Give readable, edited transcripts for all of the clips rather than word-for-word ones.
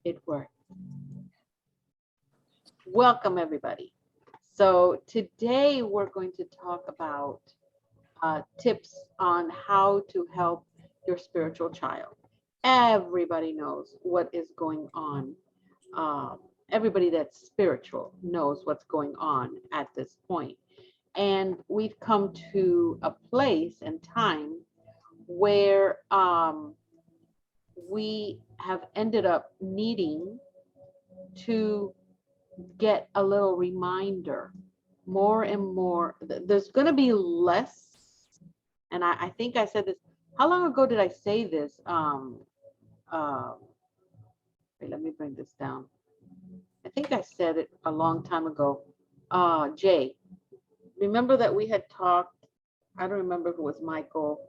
It worked. Welcome, everybody. So today we're going to talk about tips on how to help your spiritual child. Everybody knows what is going on. Um, Everybody that's spiritual knows what's going on at this point. And we've come to a place and time where we have ended up needing to get a little reminder more and more. There's going to be less, and I think I said this. How long ago did I say this? Uh, Wait, let me bring this down. I think I said it a long time ago. Jay, remember that we had talked, I don't remember if it was Michael,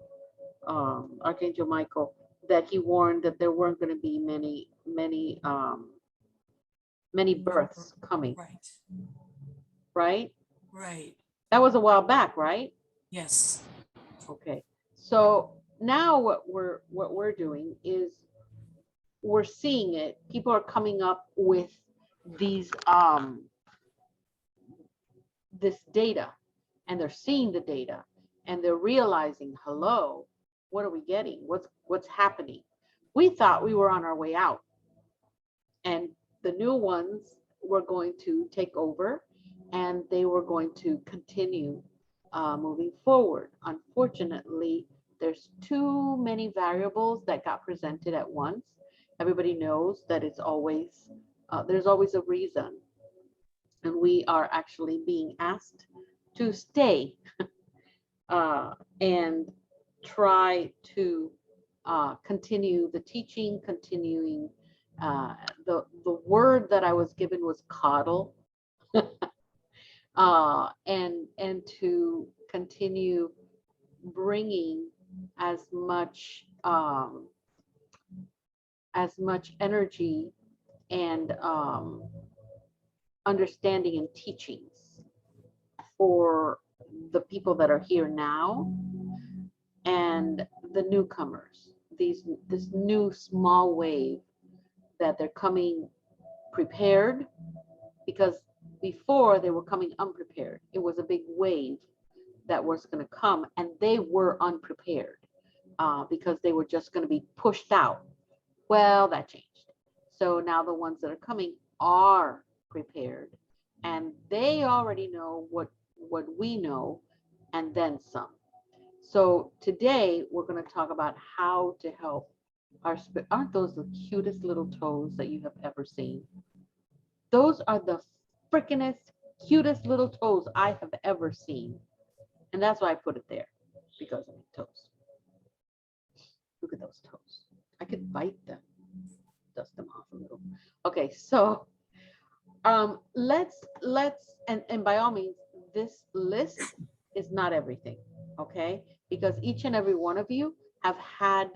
Archangel Michael, that he warned that there weren't going to be many births coming, Right. right? Right. That was a while back, right? Yes. Okay. So now what we're doing is we're seeing it. People are coming up with these this data, and they're seeing the data, and they're realizing, hello, what are we getting? What's happening? We thought we were on our way out, and the new ones were going to take over, and they were going to continue moving forward. Unfortunately, there's too many variables that got presented at once. Everybody knows that it's always there's always a reason, and we are actually being asked to stay and try to continue the teaching, continuing the word that I was given was coddle, and to continue bringing as much energy and understanding and teachings for the people that are here now and the newcomers. This new small wave that they're coming prepared, because before they were coming unprepared. It was a big wave that was going to come, and they were unprepared because they were just going to be pushed out. Well, that changed. So now the ones that are coming are prepared, and they already know what we know, and then some. So today we're going to talk about how to help our spirit. Aren't those the cutest little toes that you have ever seen? Those are the frickinest, cutest little toes I have ever seen. And that's why I put it there, because of the toes. Look at those toes. I could bite them, dust them off a little. Okay, so let's and by all means, this list is not everything, okay? Because each and every one of you have had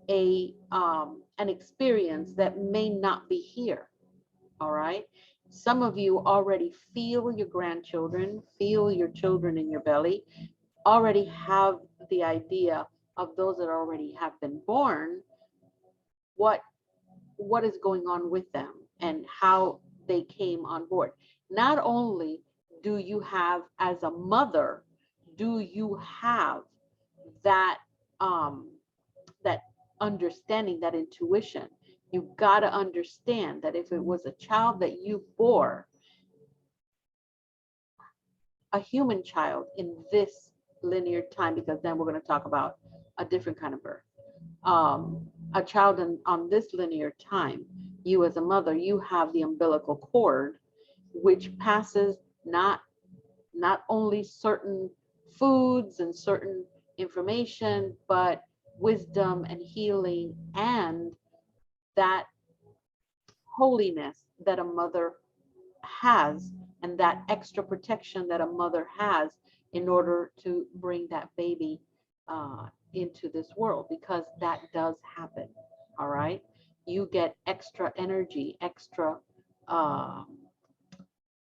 an experience that may not be here. All right. Some of you already feel your grandchildren, feel your children in your belly, already have the idea of those that already have been born, what what is going on with them and how they came on board. Not only do you have, as a mother, do you have that that understanding, that intuition. You got to understand that if it was a child that you bore, a human child in this linear time, because then we're going to talk about a different kind of birth. A child on this linear time, you as a mother, you have the umbilical cord, which passes not only certain foods and certain information, but wisdom and healing and that holiness that a mother has, and that extra protection that a mother has in order to bring that baby into this world, because that does happen. All right, you get extra energy, uh,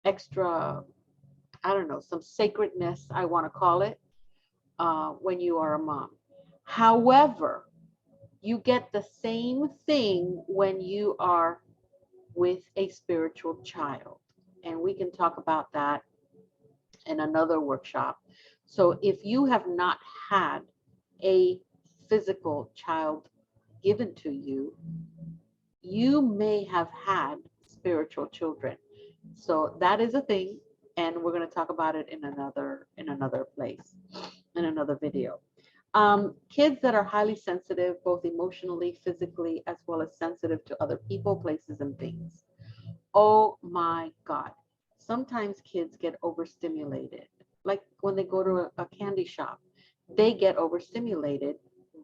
extra, I don't know, some sacredness, I want to call it, when you are a mom. However, you get the same thing when you are with a spiritual child. And we can talk about that in another workshop. So if you have not had a physical child given to you, you may have had spiritual children. So that is a thing, and we're going to talk about it in another place, in another video. Kids that are highly sensitive, both emotionally, physically, as well as sensitive to other people, places, and things. Oh my God. Sometimes kids get overstimulated. Like when they go to a candy shop, they get overstimulated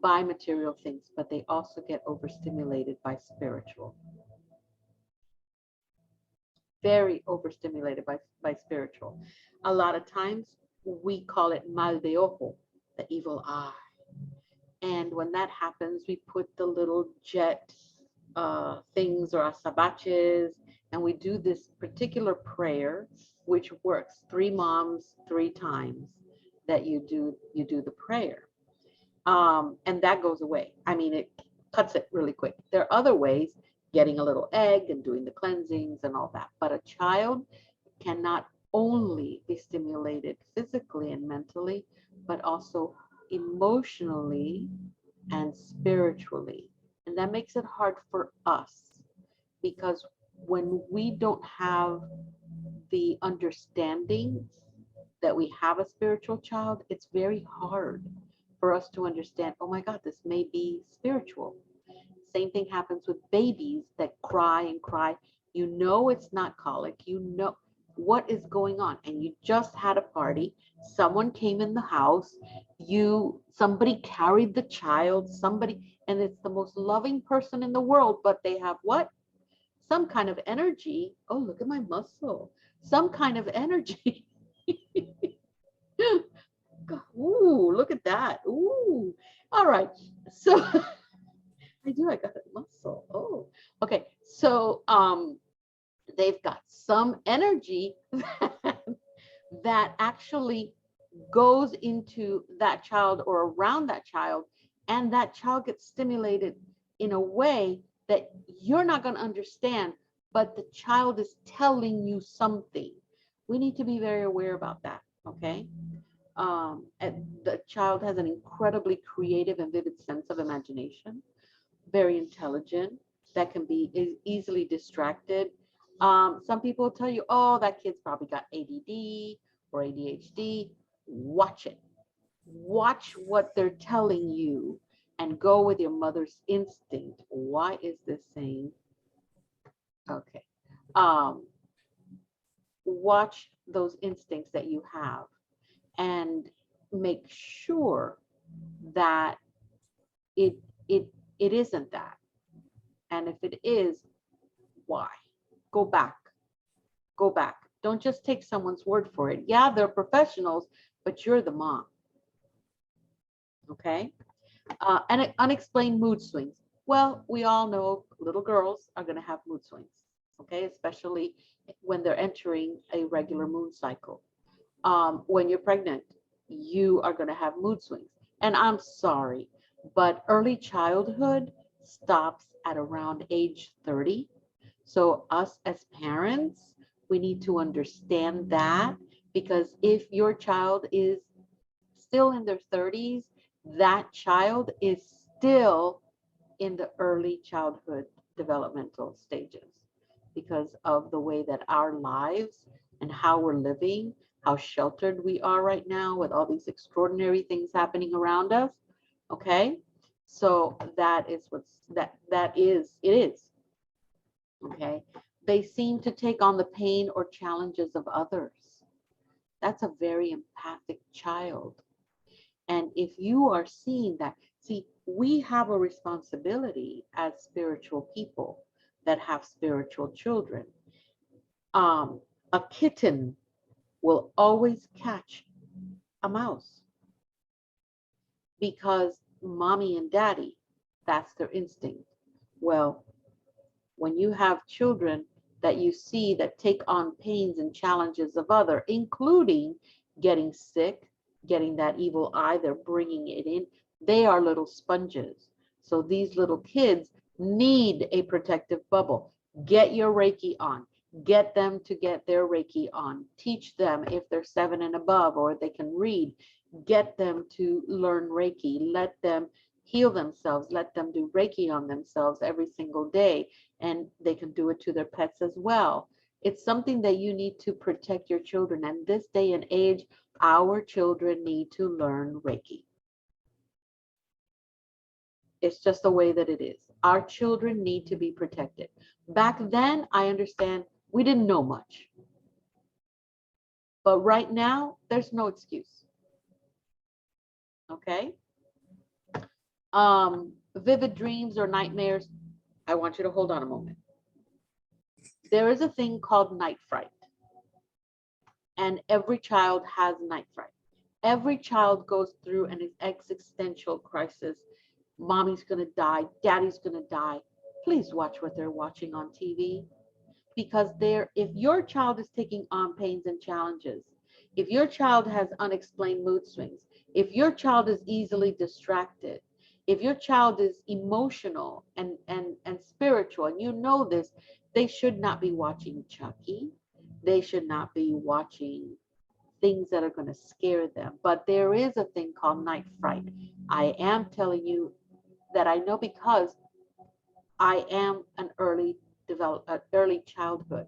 by material things, but they also get overstimulated by spiritual. Very overstimulated by spiritual. A lot of times we call it mal de ojo, the evil eye. And when that happens, we put the little jet things or asabaches, and we do this particular prayer, which works 3 moms 3 times that you do the prayer. And that goes away. I mean, it cuts it really quick. There are other ways, getting a little egg and doing the cleansings and all that. But a child cannot only be stimulated physically and mentally, but also emotionally and spiritually. And that makes it hard for us, because when we don't have the understanding that we have a spiritual child, it's very hard for us to understand, oh my God, this may be spiritual. Same thing happens with babies that cry and cry. You know it's not colic. You know what is going on. And you just had a party. Someone came in the house. Somebody carried the child, and it's the most loving person in the world, but they have what? Some kind of energy. Oh, look at my muscle. Some kind of energy. Ooh, look at that. Ooh. All right. So I got a muscle. Oh, okay. So they've got some energy that actually goes into that child or around that child, and that child gets stimulated in a way that you're not going to understand, but the child is telling you something. We need to be very aware about that, okay? And the child has an incredibly creative and vivid sense of imagination, very intelligent, that can be easily distracted. Some people will tell you, oh, that kid's probably got ADD or ADHD. Watch it. Watch what they're telling you and go with your mother's instinct. Why is this saying? Okay. Watch those instincts that you have and make sure that it isn't that. And if it is, why? Go back. Go back. Don't just take someone's word for it. Yeah, they're professionals, but you're the mom. Okay? And unexplained mood swings. Well, we all know little girls are going to have mood swings, okay? Especially when they're entering a regular moon cycle. When you're pregnant, you are going to have mood swings. And I'm sorry, but early childhood stops at around age 30. So us as parents, we need to understand that, because if your child is still in their 30s, that child is still in the early childhood developmental stages, because of the way that our lives and how we're living, how sheltered we are right now with all these extraordinary things happening around us. Okay, so that is it is. Okay, they seem to take on the pain or challenges of others. That's a very empathic child. And if you are seeing that, see, we have a responsibility as spiritual people that have spiritual children. A kitten will always catch a mouse because mommy and daddy, that's their instinct. Well, when you have children that you see that take on pains and challenges of other, including getting sick, getting that evil eye, they're bringing it in. They are little sponges. So these little kids need a protective bubble. Get your Reiki on. Get them to get their Reiki on. Teach them if they're 7 and above or they can read. Get them to learn Reiki. Let them heal themselves. Let them do Reiki on themselves every single day. And they can do it to their pets as well. It's something that you need to protect your children. And this day and age, our children need to learn Reiki. It's just the way that it is. Our children need to be protected. Back then, I understand we didn't know much. But right now, there's no excuse. Okay? Vivid dreams or nightmares. I want you to hold on a moment. There is a thing called night fright. And every child has night fright. Every child goes through an existential crisis. Mommy's going to die. Daddy's going to die. Please watch what they're watching on TV. Because if your child is taking on pains and challenges, if your child has unexplained mood swings, if your child is easily distracted, if your child is emotional and spiritual, and you know this, they should not be watching Chucky. They should not be watching things that are going to scare them. But there is a thing called night fright. I am telling you that I know because I am an early childhood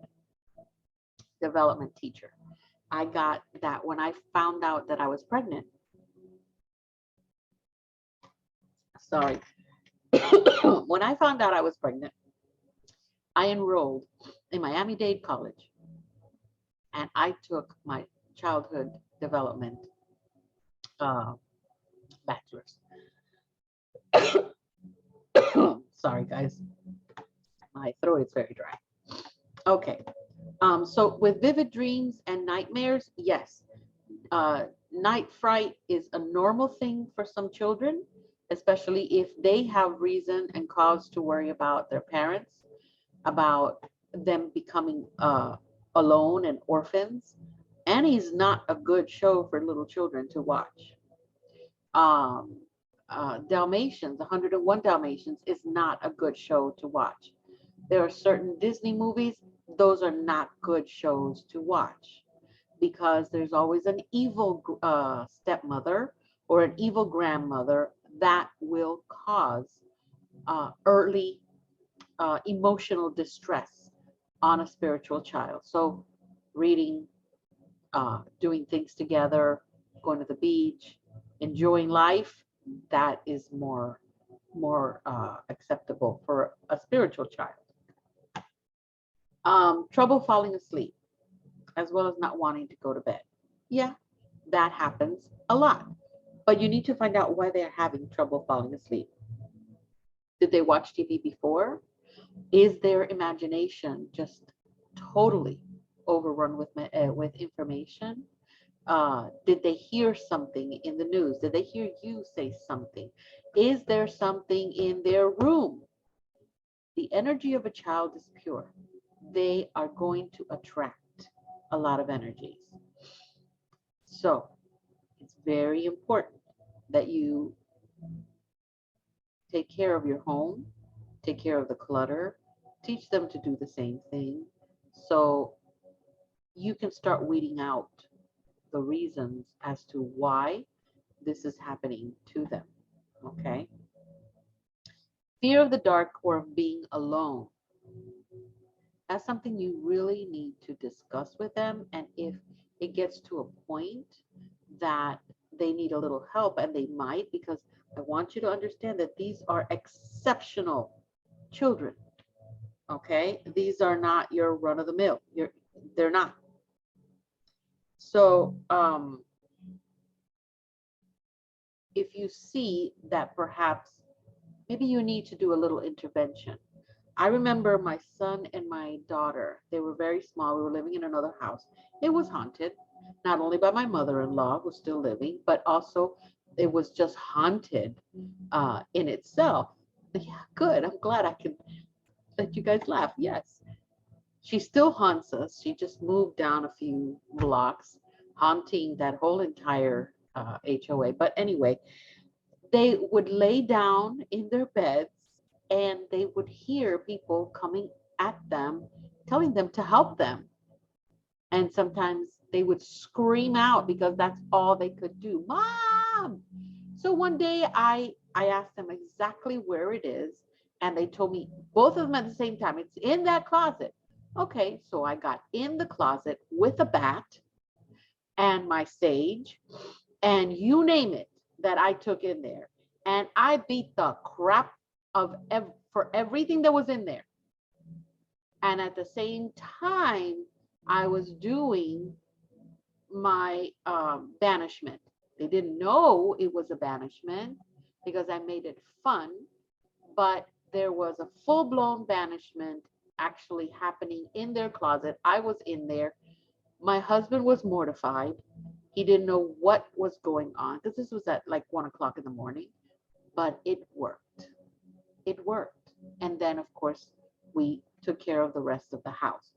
development teacher. I got that when I found out that I was pregnant. Sorry. When I found out I was pregnant, I enrolled in Miami-Dade College, and I took my childhood development bachelor's. Sorry, guys. My throat is very dry. Okay. So with vivid dreams and nightmares, yes. Night fright is a normal thing for some children, especially if they have reason and cause to worry about their parents, about them becoming alone and orphans. Annie's not a good show for little children to watch. Dalmatians, 101 Dalmatians is not a good show to watch. There are certain Disney movies, those are not good shows to watch because there's always an evil stepmother or an evil grandmother that will cause early emotional distress on a spiritual child. So reading, doing things together, going to the beach, enjoying life, that is more acceptable for a spiritual child. Trouble falling asleep, as well as not wanting to go to bed. Yeah, that happens a lot. But you need to find out why they're having trouble falling asleep. Did they watch TV before? Is their imagination just totally overrun with information? Did they hear something in the news? Did they hear you say something? Is there something in their room? The energy of a child is pure. They are going to attract a lot of energies. So it's very important that you take care of your home, take care of the clutter, teach them to do the same thing. So you can start weeding out the reasons as to why this is happening to them. Okay. Fear of the dark or of being alone. That's something you really need to discuss with them. And if it gets to a point that they need a little help, and they might, because I want you to understand that these are exceptional children. Okay. These are not your run of the mill. They're not. So if you see that perhaps maybe you need to do a little intervention. I remember my son and my daughter, they were very small. We were living in another house. It was haunted, not only by my mother-in-law, who's still living, but also it was just haunted in itself. Yeah, good. I'm glad I can let you guys laugh. Yes. She still haunts us. She just moved down a few blocks, haunting that whole entire HOA. But anyway, they would lay down in their beds and they would hear people coming at them, telling them to help them. And sometimes they would scream out because that's all they could do. Mom! So one day I asked them exactly where it is, and they told me both of them at the same time. It's in that closet. Okay, so I got in the closet with a bat and my sage and you name it that I took in there. And I beat the crap of for everything that was in there. And at the same time, I was doing my banishment. They didn't know it was a banishment because I made it fun, but there was a full-blown banishment actually happening in their closet. I was in there. My husband was mortified. He didn't know what was going on because this was at like 1 o'clock in the morning, but it worked. It worked. And then, of course, we took care of the rest of the house.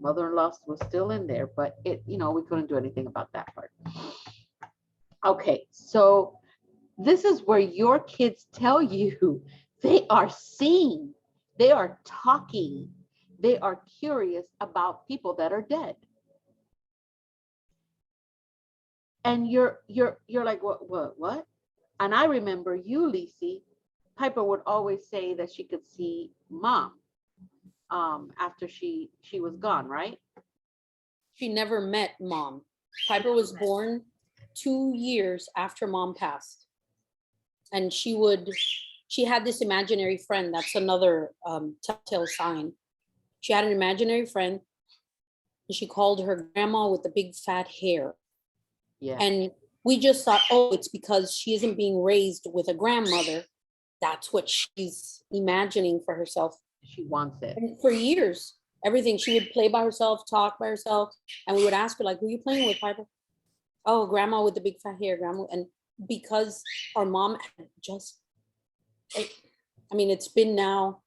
Mother-in-law was still in there, but we couldn't do anything about that part. Okay, so this is where your kids tell you they are seeing, they are talking, they are curious about people that are dead. And you're like, what? And I remember you, Lisi, Piper would always say that she could see mom after she was gone, right? She never met mom. Piper was born 2 years after mom passed. And she had this imaginary friend. That's another telltale sign. She had an imaginary friend and she called her grandma with the big fat hair. Yeah. And we just thought, oh, it's because she isn't being raised with a grandmother. That's what she's imagining for herself. She wants it. And for years, everything, she would play by herself, talk by herself. And we would ask her, like, who are you playing with, Piper? Oh, grandma with the big fat hair, grandma. And because our mom had just, it's been now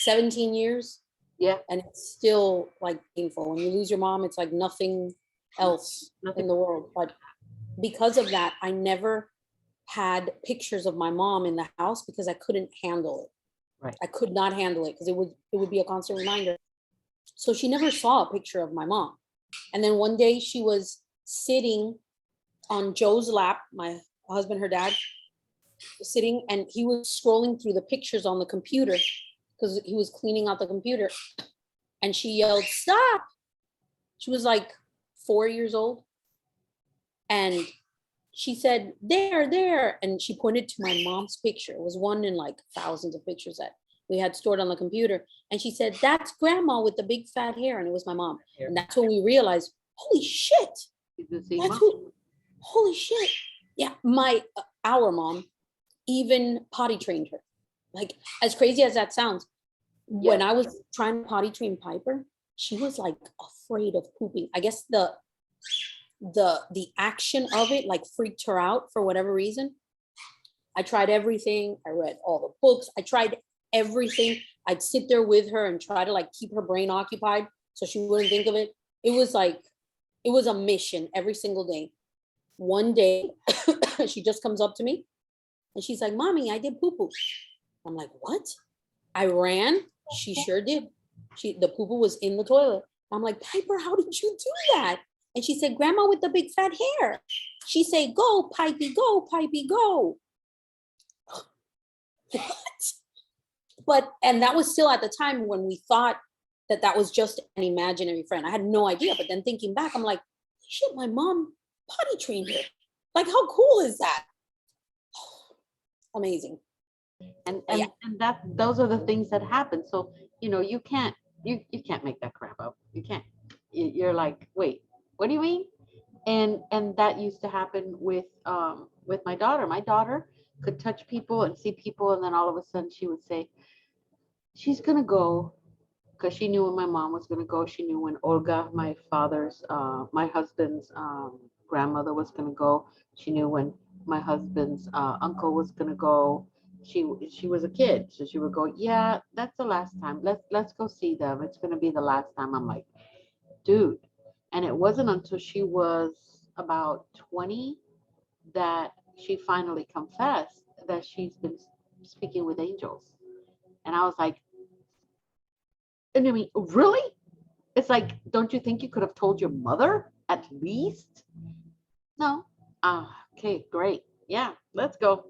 17 years. Yeah. And it's still like painful. When you lose your mom, it's like nothing else in the world. But because of that, I never had pictures of my mom in the house because I couldn't handle it. Right. I could not handle it because it would be a constant reminder. So she never saw a picture of my mom. And then one day she was sitting on Joe's lap, my husband, her dad, sitting, and he was scrolling through the pictures on the computer because he was cleaning out the computer. And she yelled, "Stop!" She was like 4 years old. And she said, there. And she pointed to my mom's picture. It was one in like thousands of pictures that we had stored on the computer. And she said, "That's grandma with the big fat hair." And it was my mom. And that's when we realized, holy shit. Holy shit. Yeah, our mom even potty trained her. Like, as crazy as that sounds, when I was trying to potty train Piper, she was like afraid of pooping. I guess the action of it like freaked her out for whatever reason. I tried everything. I read all the books. I tried everything. I'd sit there with her and try to like keep her brain occupied so she wouldn't think of it. It was a mission every single day. One day, she just comes up to me and she's like, "Mommy, I did poo-poo." I'm like, "What?" I ran. She sure did. The poo-poo was in the toilet. I'm like, "Piper, how did you do that?" And she said, "Grandma with the big fat hair." She said, "Go, Pipey, go, Pipey, go." What? And that was still at the time when we thought that was just an imaginary friend. I had no idea. But then thinking back, I'm like, shit, my mom potty trained her. Like, how cool is that? Amazing. And those are the things that happen. So, you can't make that crap up. You can't. You're like, wait, what do you mean? And that used to happen with my daughter. My daughter could touch people and see people, and then all of a sudden she would say, she's gonna go, because she knew when my mom was gonna go. She knew when Olga, my husband's grandmother, was gonna go. She knew when my husband's uncle was gonna go. She was a kid, so she would go, "Yeah, that's the last time. Let's go see them. It's gonna be the last time." I'm like, dude. And it wasn't until she was about 20 that she finally confessed that she's been speaking with angels. And I was like, And I mean, really? It's like, don't you think you could have told your mother at least? No. Ah, okay, great. Yeah, let's go.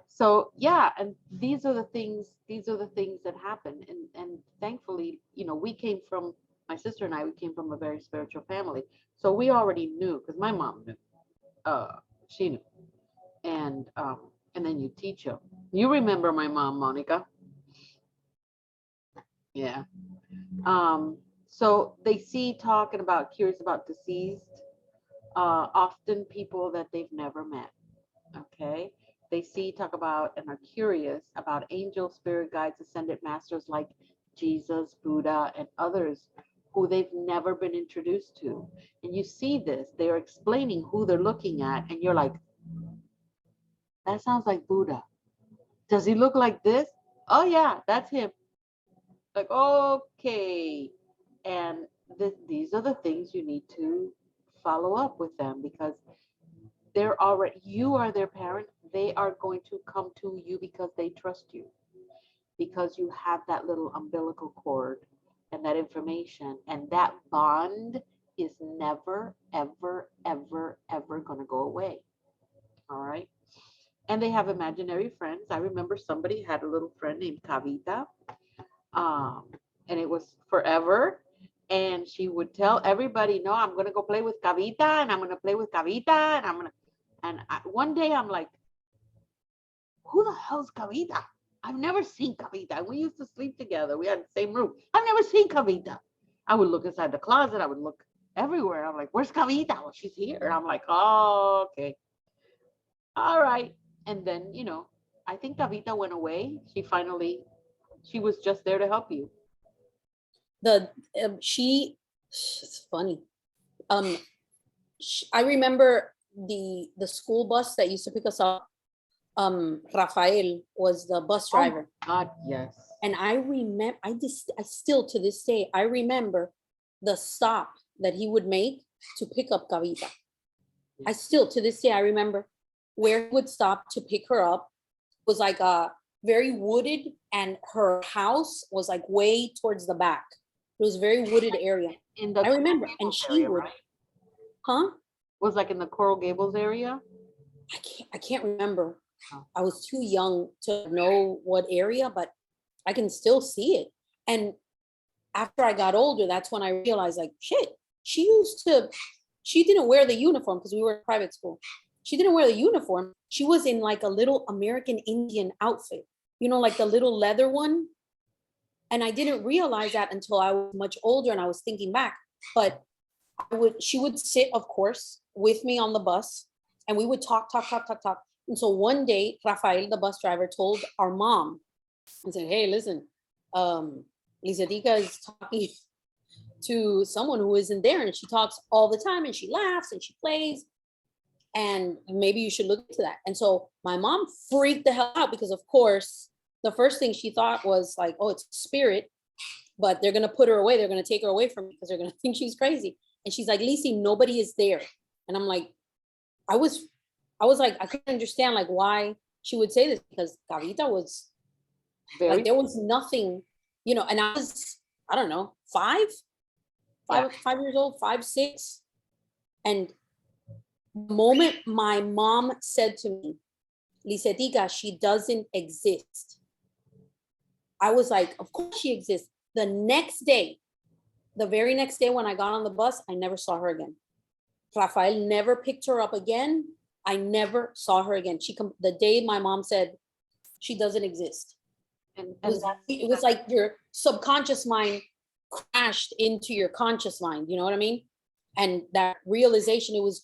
So yeah, and these are the things that happen. And thankfully, we came from, my sister and I, we came from a very spiritual family. So we already knew, because my mom knew. She knew. And then you teach them. You remember my mom, Monica? Yeah. So they see talking about, curious about deceased, often people that they've never met. Okay. They see, talk about, and are curious about angels, spirit guides, ascended masters like Jesus, Buddha, and others who they've never been introduced to. And you see this, they're explaining who they're looking at, and you're like, that sounds like Buddha. Does he look like this? Oh, yeah, that's him. Like, okay. And these are the things you need to follow up with them, because they're already, you are their parent. They are going to come to you because they trust you, because you have that little umbilical cord and that information, and that bond is never, ever, ever, ever going to go away. All right. And they have imaginary friends. I remember somebody had a little friend named Kavita, um, and it was forever. And she would tell everybody, no, I'm going to go play with Kavita, and I'm going to play with Kavita, and I'm going to, one day I'm like, who the hell's Kavita? I've never seen Kavita. We used to sleep together. We had the same room. I've never seen Kavita. I would look inside the closet. I would look everywhere. I'm like, where's Kavita? Well, she's here. And I'm like, oh, okay. All right. And then, I think Kavita went away. She was just there to help you. The it's funny. I remember the school bus that used to pick us up. Rafael was the bus driver. Oh, God, yes. And I remember, I still to this day, I remember the stop that he would make to pick up Kavita. I still to this day, I remember where he would stop to pick her up. It was like a very wooded, and her house was like way towards the back. It was a very wooded area. I remember, and she area, would, right? huh? Was like in the Coral Gables area? I can't remember. I was too young to know what area, but I can still see it. And after I got older, that's when I realized, like, shit, she didn't wear the uniform, because we were in private school. She didn't wear the uniform. She was in like a little American Indian outfit, like the little leather one. And I didn't realize that until I was much older and I was thinking back. But she would sit, of course, with me on the bus, and we would talk. And so one day, Rafael, the bus driver, told our mom and said, hey, listen, Lizatica is talking to someone who isn't there, and she talks all the time, and she laughs and she plays, and maybe you should look into that. And so my mom freaked the hell out, because of course, the first thing she thought was like, oh, it's a spirit, but they're going to put her away. They're going to take her away from me because they're going to think she's crazy. And she's like, Lisi, nobody is there. And I'm like, I was like, I couldn't understand like why she would say this, because Kavita was very, like, there was nothing, and I was, I don't know, 5 years old, 5, 6. And the moment my mom said to me, Licetica, she doesn't exist, I was like, of course she exists. The very next day when I got on the bus, I never saw her again. Rafael never picked her up again. I never saw her again. The day my mom said she doesn't exist. And it was like your subconscious mind crashed into your conscious mind. You know what I mean? And that realization, it was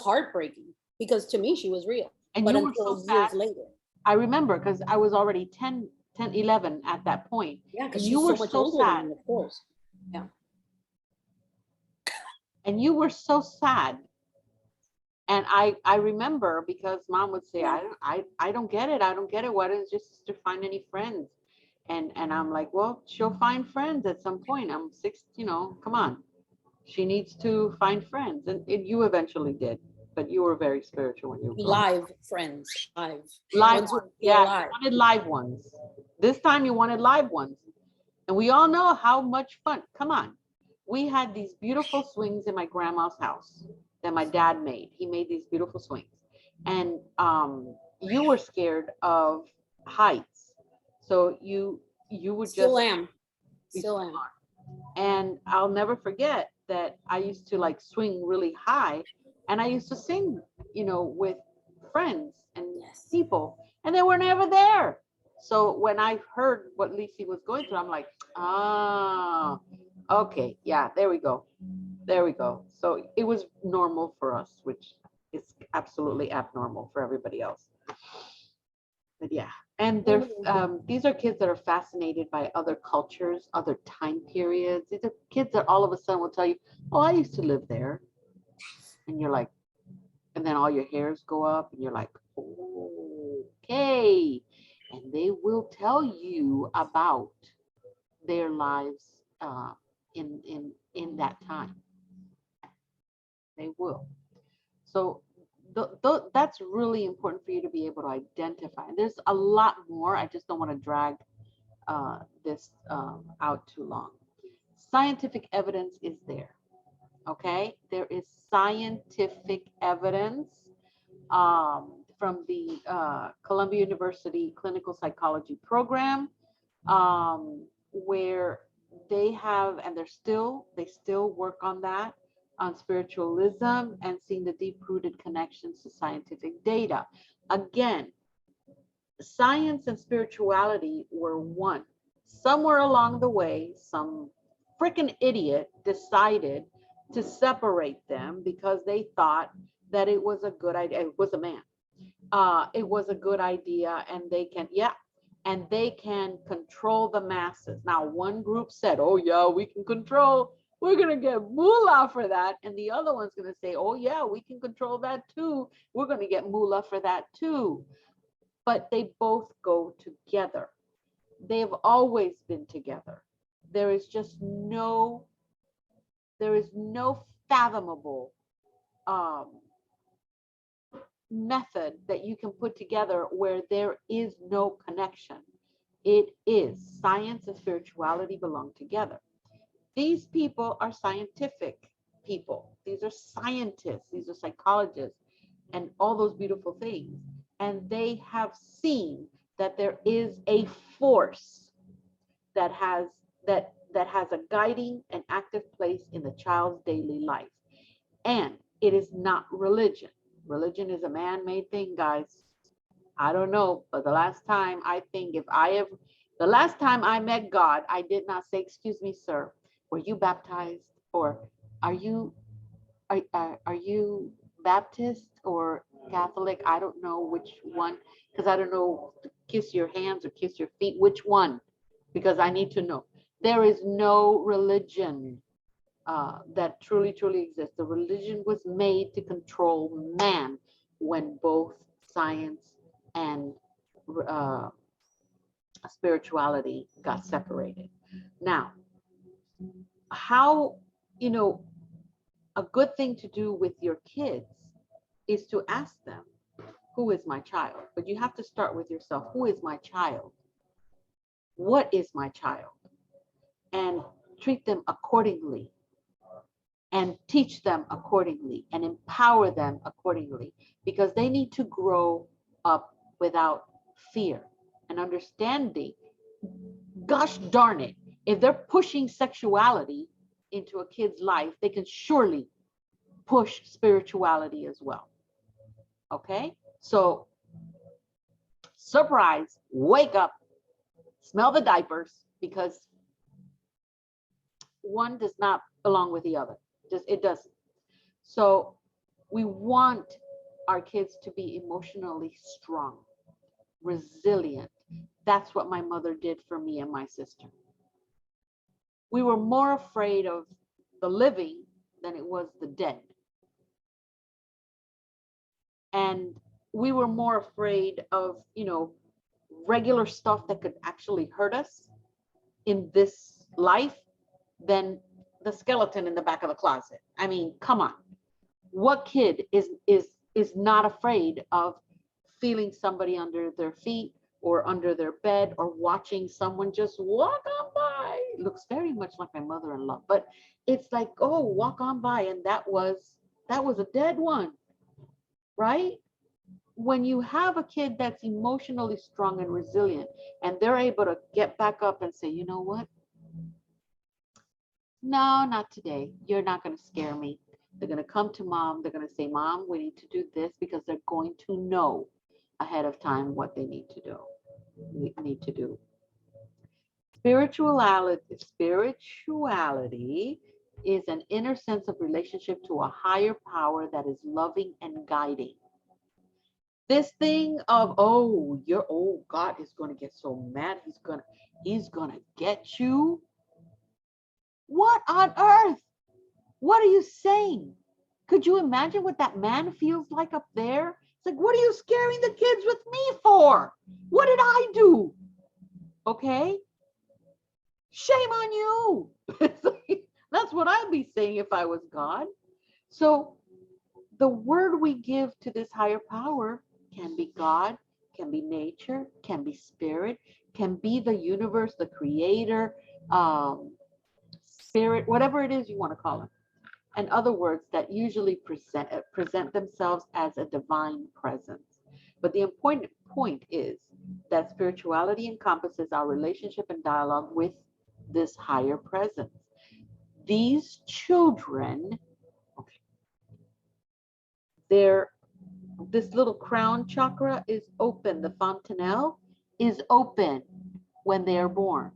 heartbreaking, because to me, she was real. And but until years later. I remember, because I was already 10, 11 at that point. Yeah, because you were so much older than me, of course. Yeah. And you were so sad. And I remember, because mom would say, I don't get it. I don't get it. Why doesn't your sister find any friends? And I'm like, well, she'll find friends at some point. I'm 6, come on. She needs to find friends. And you eventually did. But you were very spiritual when you were live friends. Live ones. Yeah, you wanted live ones. This time you wanted live ones. And we all know how much fun. Come on. We had these beautiful swings in my grandma's house that my dad made. He made these beautiful swings. And you were scared of heights. So you would Still just am. you Still am. are. And I'll never forget that I used to like swing really high, and I used to sing, with friends and Yes. people, and they were never there. So when I heard what Lisi was going through, I'm like, ah, okay, yeah, there we go. There we go. So it was normal for us, which is absolutely abnormal for everybody else. But yeah, and these are kids that are fascinated by other cultures, other time periods. These are kids that all of a sudden will tell you, "Oh, I used to live there," and you're like, and then all your hairs go up, and you're like, "Okay," and they will tell you about their lives in that time. They will. So that's really important for you to be able to identify. And there's a lot more. I just don't want to drag this out too long. Scientific evidence is there. Okay, there is scientific evidence from the Columbia University Clinical Psychology Program, where they have, and they still work on that, on spiritualism and seeing the deep-rooted connections to scientific data. Again, science and spirituality were one. Somewhere along the way, some freaking idiot decided to separate them because they thought that it was a good idea. It was a man. It was a good idea, and they can control the masses. Now, one group said, "Oh yeah, we can control. We're gonna get moolah for that," and the other one's gonna say, "Oh yeah, we can control that too. We're gonna get moolah for that too." But they both go together. They've always been together. There is no fathomable method that you can put together where there is no connection. It is science and spirituality belong together. These people are scientific people. These are scientists. These are psychologists and all those beautiful things. And they have seen that there is a force that has a guiding and active place in the child's daily life. And it is not religion. Religion is a man-made thing, guys. I don't know, but the last time I met God, I did not say, "Excuse me, sir, were you baptized?" Or are you Baptist or Catholic? I don't know which one, because I don't know, kiss your hands or kiss your feet, which one? Because I need to know. There is no religion that truly exists. The religion was made to control man when both science and uh, spirituality got separated. Now, how, a good thing to do with your kids is to ask them, "Who is my child?" But you have to start with yourself. Who is my child? What is my child? And treat them accordingly, and teach them accordingly, and empower them accordingly, because they need to grow up without fear and understanding. Gosh darn it, if they're pushing sexuality into a kid's life, they can surely push spirituality as well. Okay, so surprise, wake up, smell the diapers, because one does not belong with the other. It doesn't. So we want our kids to be emotionally strong, resilient. That's what my mother did for me and my sister. We were more afraid of the living than it was the dead. And we were more afraid of, regular stuff that could actually hurt us in this life than the skeleton in the back of the closet. I mean, come on. What kid is not afraid of feeling somebody under their feet or under their bed, or watching someone just walk on by looks very much like my mother-in-law, but it's like, oh, walk on by, and that was a dead one, right? When you have a kid that's emotionally strong and resilient, and they're able to get back up and say, you know what? No, not today. You're not going to scare me. They're going to come to mom. They're going to say, Mom, we need to do this, because they're going to know ahead of time what they need to do. Spirituality is an inner sense of relationship to a higher power that is loving and guiding. This thing of, oh, God is going to get so mad. He's going to get you. What on earth? What are you saying? Could you imagine what that man feels like up there? It's like, what are you scaring the kids with me for? What did I do? Okay. Shame on you. That's what I'd be saying if I was God. So the word we give to this higher power can be God, can be nature, can be spirit, can be the universe, the creator, spirit, whatever it is you want to call it. In other words, that usually present themselves as a divine presence. But the important point is that spirituality encompasses our relationship and dialogue with this higher presence. These children, okay, this little crown chakra is open. The fontanelle is open when they are born.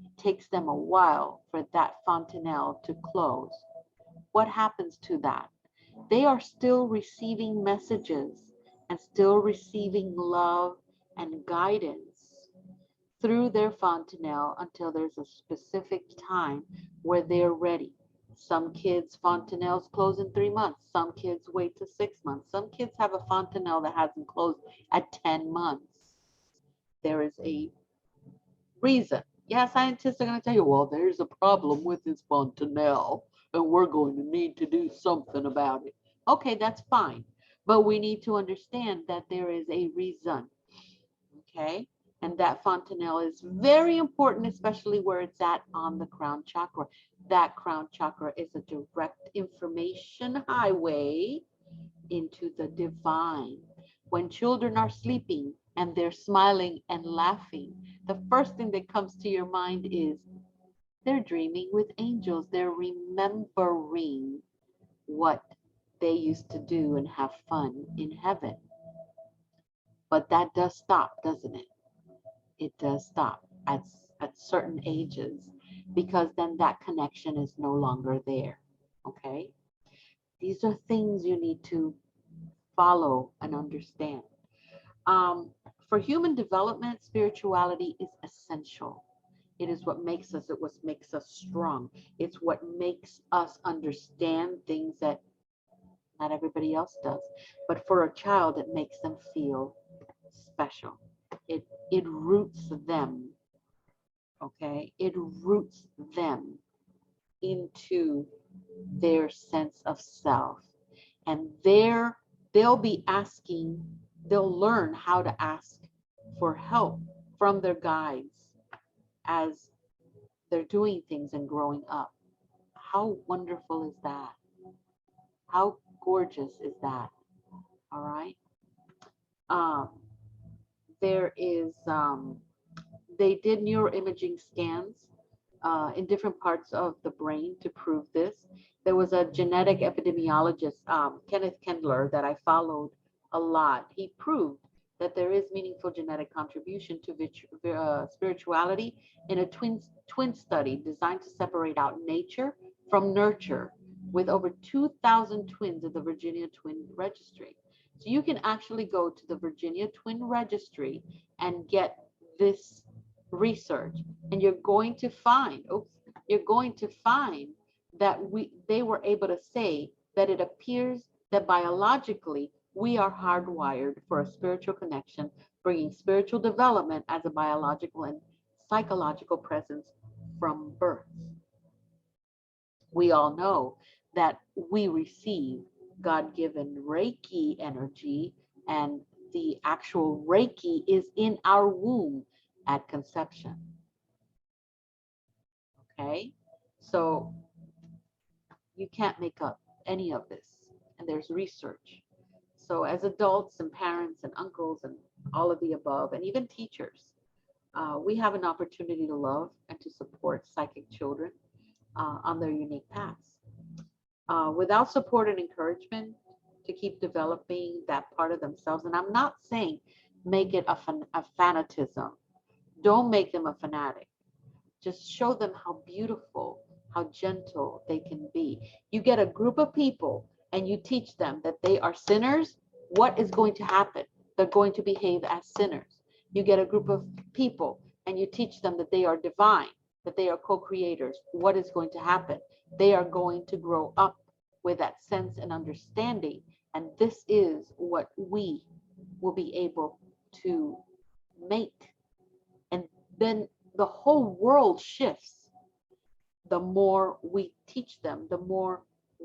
It takes them a while for that fontanelle to close. What happens to that? They are still receiving messages and still receiving love and guidance through their fontanelle until there's a specific time where they're ready. Some kids' fontanelles close in 3 months. Some kids wait to 6 months. Some kids have a fontanelle that hasn't closed at 10 months. There is a reason. Yeah, scientists are going to tell you, well, there's a problem with this fontanelle, and we're going to need to do something about it. Okay, that's fine. But we need to understand that there is a reason. Okay? And that fontanelle is very important, especially where it's at on the crown chakra. That crown chakra is a direct information highway into the divine. When children are sleeping and they're smiling and laughing, the first thing that comes to your mind is they're dreaming with angels. They're remembering what they used to do and have fun in heaven. But that does stop, doesn't it? It does stop at certain ages, because then that connection is no longer there. Okay? These are things you need to follow and understand. For human development, spirituality is essential. It is what makes us, it what makes us strong. It's what makes us understand things that not everybody else does. But for a child, it makes them feel special. It roots them, okay? It roots them into their sense of self. And they'll be asking, they'll learn how to ask for help from their guides as they're doing things and growing up. How wonderful is that? How gorgeous is that? All right. There is, they did neuroimaging scans in different parts of the brain to prove this. There was a genetic epidemiologist, Kenneth Kendler, that I followed a lot. He proved that there is meaningful genetic contribution to spirituality in a twin study designed to separate out nature from nurture with over 2,000 twins at the Virginia Twin Registry. So you can actually go to the Virginia Twin Registry and get this research, and you're going to find, that they were able to say that it appears that biologically we are hardwired for a spiritual connection, bringing spiritual development as a biological and psychological presence from birth. We all know that we receive God-given Reiki energy, and the actual Reiki is in our womb at conception. Okay, so you can't make up any of this, and there's research. So as adults and parents and uncles and all of the above, and even teachers, we have an opportunity to love and to support psychic children on their unique paths. Without support and encouragement to keep developing that part of themselves, and I'm not saying make it a fanatism. Don't make them a fanatic. Just show them how beautiful, how gentle they can be. You get a group of people and you teach them that they are sinners, what is going to happen? They're going to behave as sinners. You get a group of people and you teach them that they are divine, that they are co-creators. What is going to happen? They are going to grow up with that sense and understanding. And this is what we will be able to make. And then the whole world shifts. The more we teach them, the more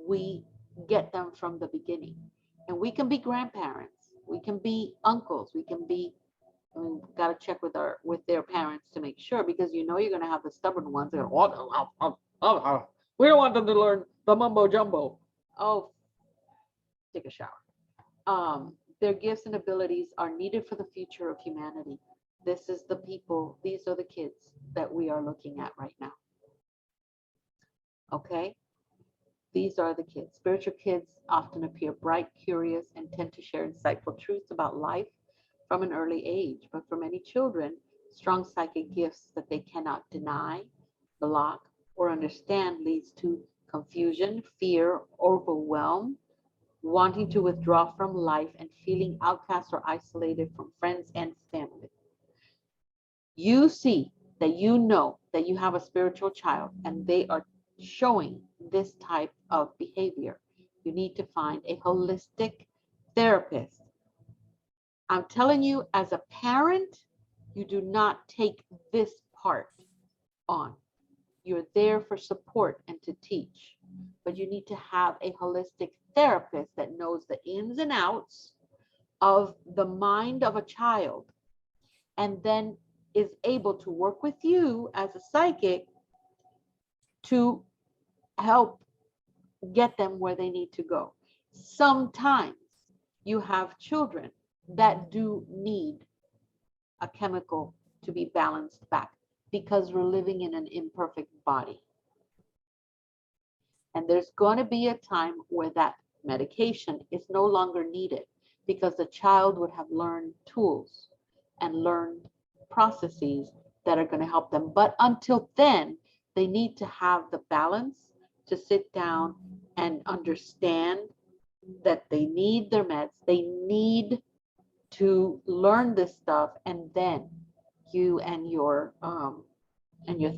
we get them from the beginning. And we can be grandparents, we can be uncles, we can be, I mean, we've got to check with their parents to make sure, because you know you're going to have the stubborn ones that are, we don't want them to learn the mumbo jumbo. Oh, take a shower. Their gifts and abilities are needed for the future of humanity. This is the people, these are the kids that we are looking at right now. Okay? These are the kids. Spiritual kids often appear bright, curious, and tend to share insightful truths about life from an early age. But for many children, strong psychic gifts that they cannot deny, block, or understand leads to confusion, fear, overwhelm, wanting to withdraw from life, and feeling outcast or isolated from friends and family. You see that you know that you have a spiritual child and they are showing this type of behavior. You need to find a holistic therapist. I'm telling you, as a parent, you do not take this part on. You're there for support and to teach, but you need to have a holistic therapist that knows the ins and outs of the mind of a child, and then is able to work with you as a psychic to help get them where they need to go. Sometimes you have children that do need a chemical to be balanced back because we're living in an imperfect body. And there's going to be a time where that medication is no longer needed because the child would have learned tools and learned processes that are going to help them. But until then, they need to have the balance to sit down and understand that they need their meds. They need to learn this stuff, and then you and your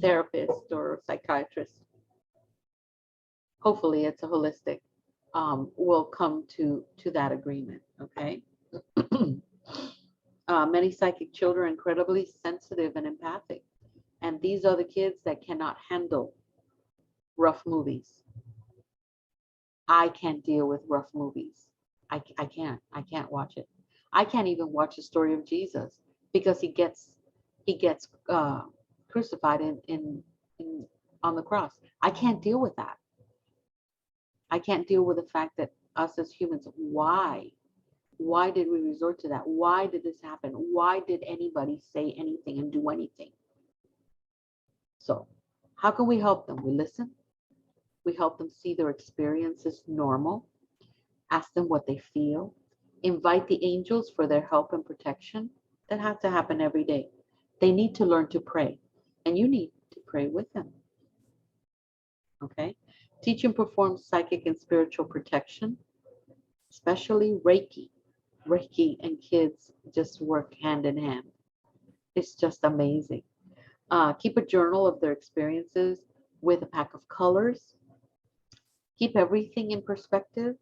therapist or psychiatrist, hopefully it's a holistic, will come to that agreement. Okay. Many psychic children are incredibly sensitive and empathic, and these are the kids that cannot handle rough movies. I can't deal with rough movies. I can't watch it. I can't even watch the story of Jesus because he gets crucified in on the cross. I can't deal with that. I can't deal with the fact that us as humans, why did we resort to that? Why did this happen? Why did anybody say anything and do anything? So how can we help them? We listen. We help them see their experiences normal. Ask them what they feel. Invite the angels for their help and protection. That has to happen every day. They need to learn to pray, and you need to pray with them. Okay? Teach and perform psychic and spiritual protection, especially Reiki. Reiki and kids just work hand in hand. It's just amazing. Keep a journal of their experiences with a pack of colors. Keep everything in perspective.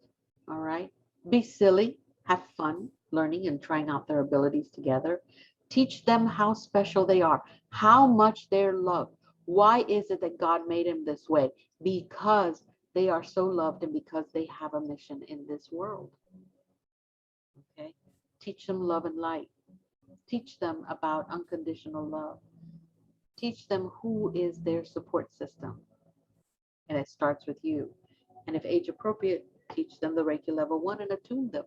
All right. Be silly. Have fun learning and trying out their abilities together. Teach them how special they are, how much they're loved. Why is it that God made them this way? Because they are so loved and because they have a mission in this world. Okay. Teach them love and light. Teach them about unconditional love. Teach them who is their support system. And it starts with you. And if age appropriate, teach them the Reiki level 1 and attune them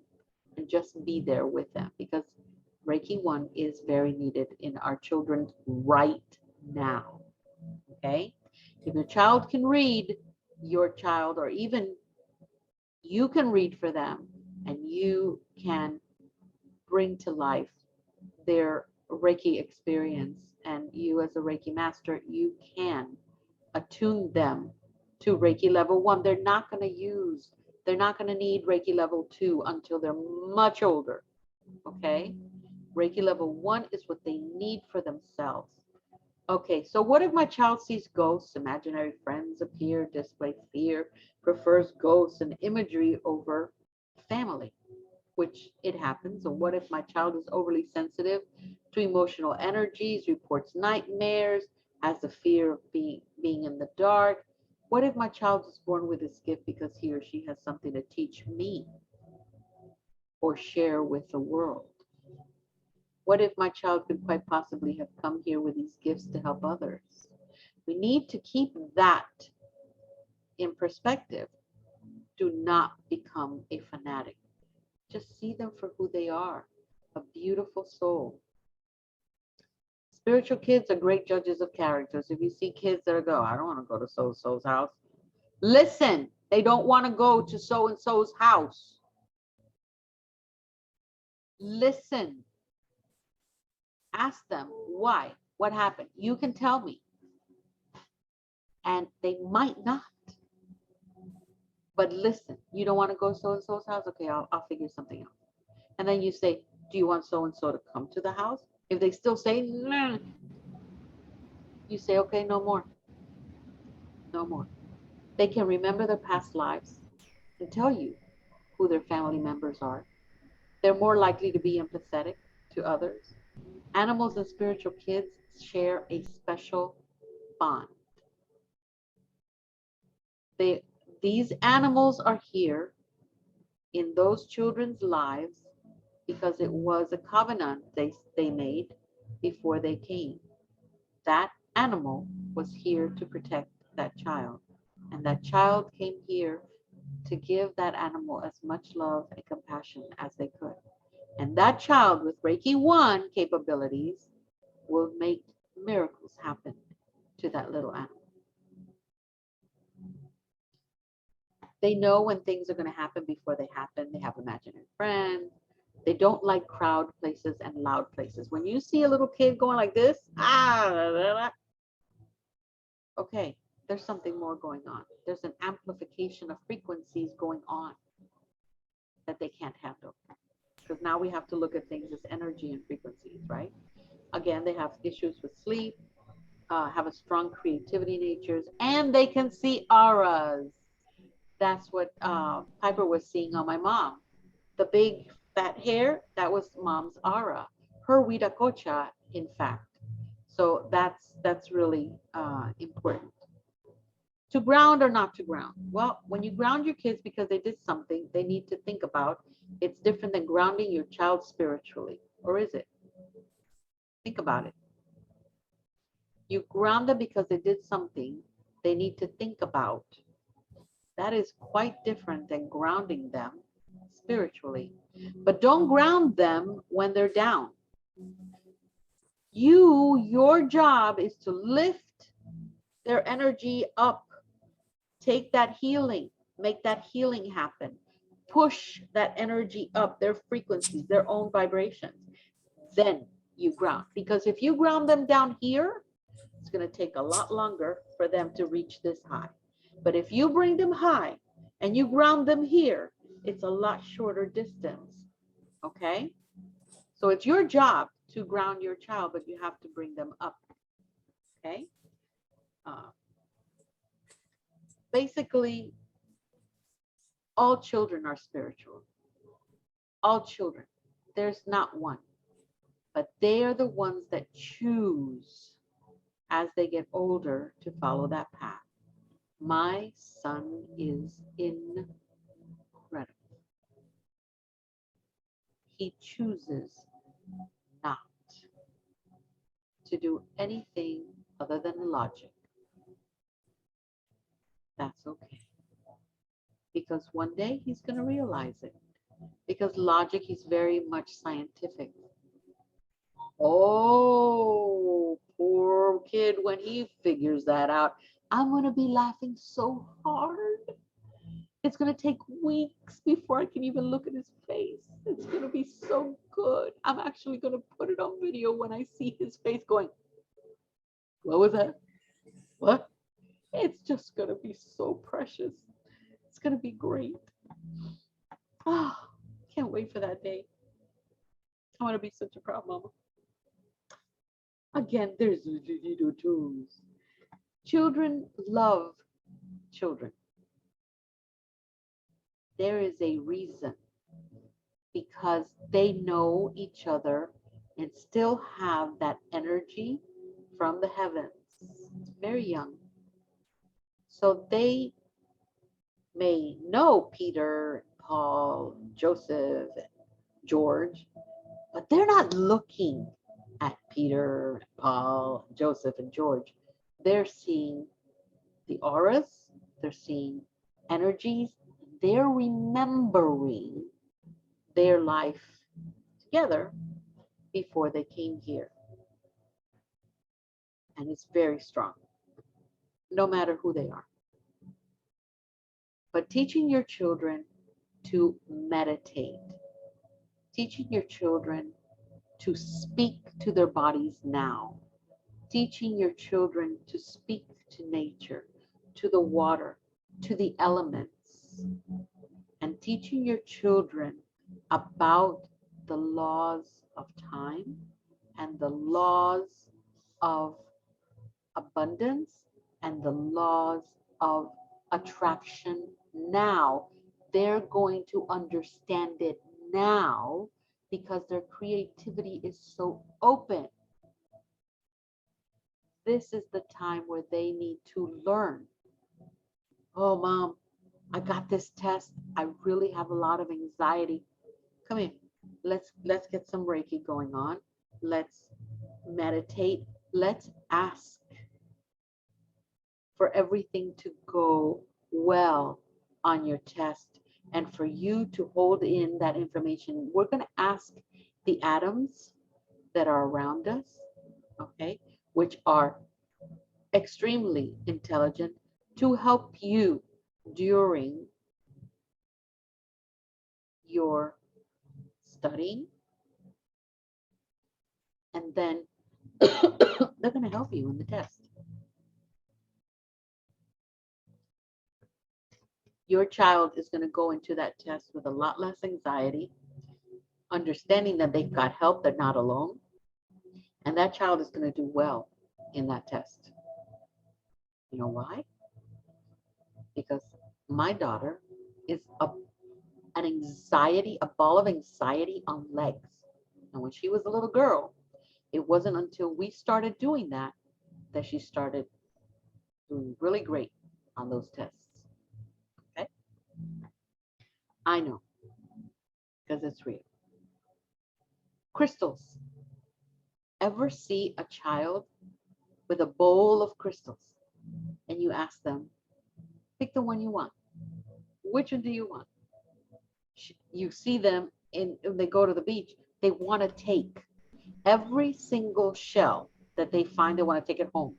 and just be there with them, because Reiki 1 is very needed in our children right now. Okay? If your child can read, your child, or even you can read for them, and you can bring to life their Reiki experience, and you as a Reiki master, you can attune them to Reiki level 1. They're not going to need Reiki level 2 until they're much older. Okay? Reiki level 1 is what they need for themselves. Okay, so what if my child sees ghosts, imaginary friends appear, display fear, prefers ghosts and imagery over family, which it happens? Or what if my child is overly sensitive to emotional energies, reports nightmares, has the fear of being in the dark? What if my child is born with this gift because he or she has something to teach me or share with the world? What if my child could quite possibly have come here with these gifts to help others? We need to keep that in perspective. Do not become a fanatic. Just see them for who they are, a beautiful soul. Spiritual kids are great judges of characters. If you see kids that go, I don't want to go to so-and-so's house. Listen, they don't want to go to so-and-so's house. Listen. Ask them why, what happened. You can tell me. And they might not. But listen, you don't want to go to so-and-so's house? Okay, I'll figure something out. And then you say, do you want so-and-so to come to the house? If they still say, no, you say, okay, no more. No more. They can remember their past lives and tell you who their family members are. They're more likely to be empathetic to others. Animals and spiritual kids share a special bond. These animals are here in those children's lives because it was a covenant they made before they came. That animal was here to protect that child. And that child came here to give that animal as much love and compassion as they could. And that child with Reiki 1 capabilities will make miracles happen to that little animal. They know when things are going to happen before they happen. They have imaginary friends. They don't like crowd places and loud places. When you see a little kid going like this, okay, there's something more going on. There's an amplification of frequencies going on that they can't handle. Because now we have to look at things as energy and frequencies, right? Again, they have issues with sleep, have a strong creativity natures, and they can see auras. That's what Piper was seeing on my mom. The big fat hair, that was mom's aura. Her Huiracocha, in fact. So that's really important. To ground or not to ground? Well, when you ground your kids because they did something they need to think about, it's different than grounding your child spiritually. Or is it? Think about it. You ground them because they did something they need to think about. That is quite different than grounding them spiritually. But don't ground them when they're down. Your job is to lift their energy up. Take that healing, make that healing happen. Push that energy up, their frequencies, their own vibrations. Then you ground. Because if you ground them down here, it's going to take a lot longer for them to reach this high. But if you bring them high and you ground them here, it's a lot shorter distance. Okay? So it's your job to ground your child, but you have to bring them up. Okay? Basically, all children are spiritual. All children. There's not one. But they are the ones that choose as they get older to follow that path. My son is incredible. He chooses not to do anything other than logic, that's okay. Because one day he's going to realize it. Because logic, he's very much scientific. Oh, poor kid, when he figures that out, I'm going to be laughing so hard. It's going to take weeks before I can even look at his face. It's going to be so good. I'm actually going to put it on video when I see his face going, what was that? What? It's just going to be so precious. It's going to be great. Oh, can't wait for that day. I want to be such a proud mama. Again, there's little tools. Children love children. There is a reason, because they know each other and still have that energy from the heavens. It's very young. So they may know Peter, Paul, Joseph, George, but they're not looking at Peter, Paul, Joseph, and George. They're seeing the auras, they're seeing energies, they're remembering their life together before they came here. And it's very strong, no matter who they are. But teaching your children to meditate, teaching your children to speak to their bodies now, teaching your children to speak to nature, to the water, to the elements, and teaching your children about the laws of time and the laws of abundance and the laws of attraction now. They're going to understand it now because their creativity is so open. This is the time where they need to learn. Oh, mom, I got this test. I really have a lot of anxiety. Come here. Let's get some Reiki going on. Let's meditate. Let's ask for everything to go well on your test and for you to hold in that information. We're going to ask the atoms that are around us, okay, which are extremely intelligent, to help you during your studying. And then they're going to help you in the test. Your child is going to go into that test with a lot less anxiety, understanding that they've got help, they're not alone, and that child is going to do well in that test. You know why? Because my daughter is an anxiety, a ball of anxiety on legs. And when she was a little girl, it wasn't until we started doing that that she started doing really great on those tests. Okay? I know, because it's real. Crystals. Ever see a child with a bowl of crystals and you ask them, pick the one you want. Which one do you want? You see them when they go to the beach, they want to take every single shell that they find, they want to take it home.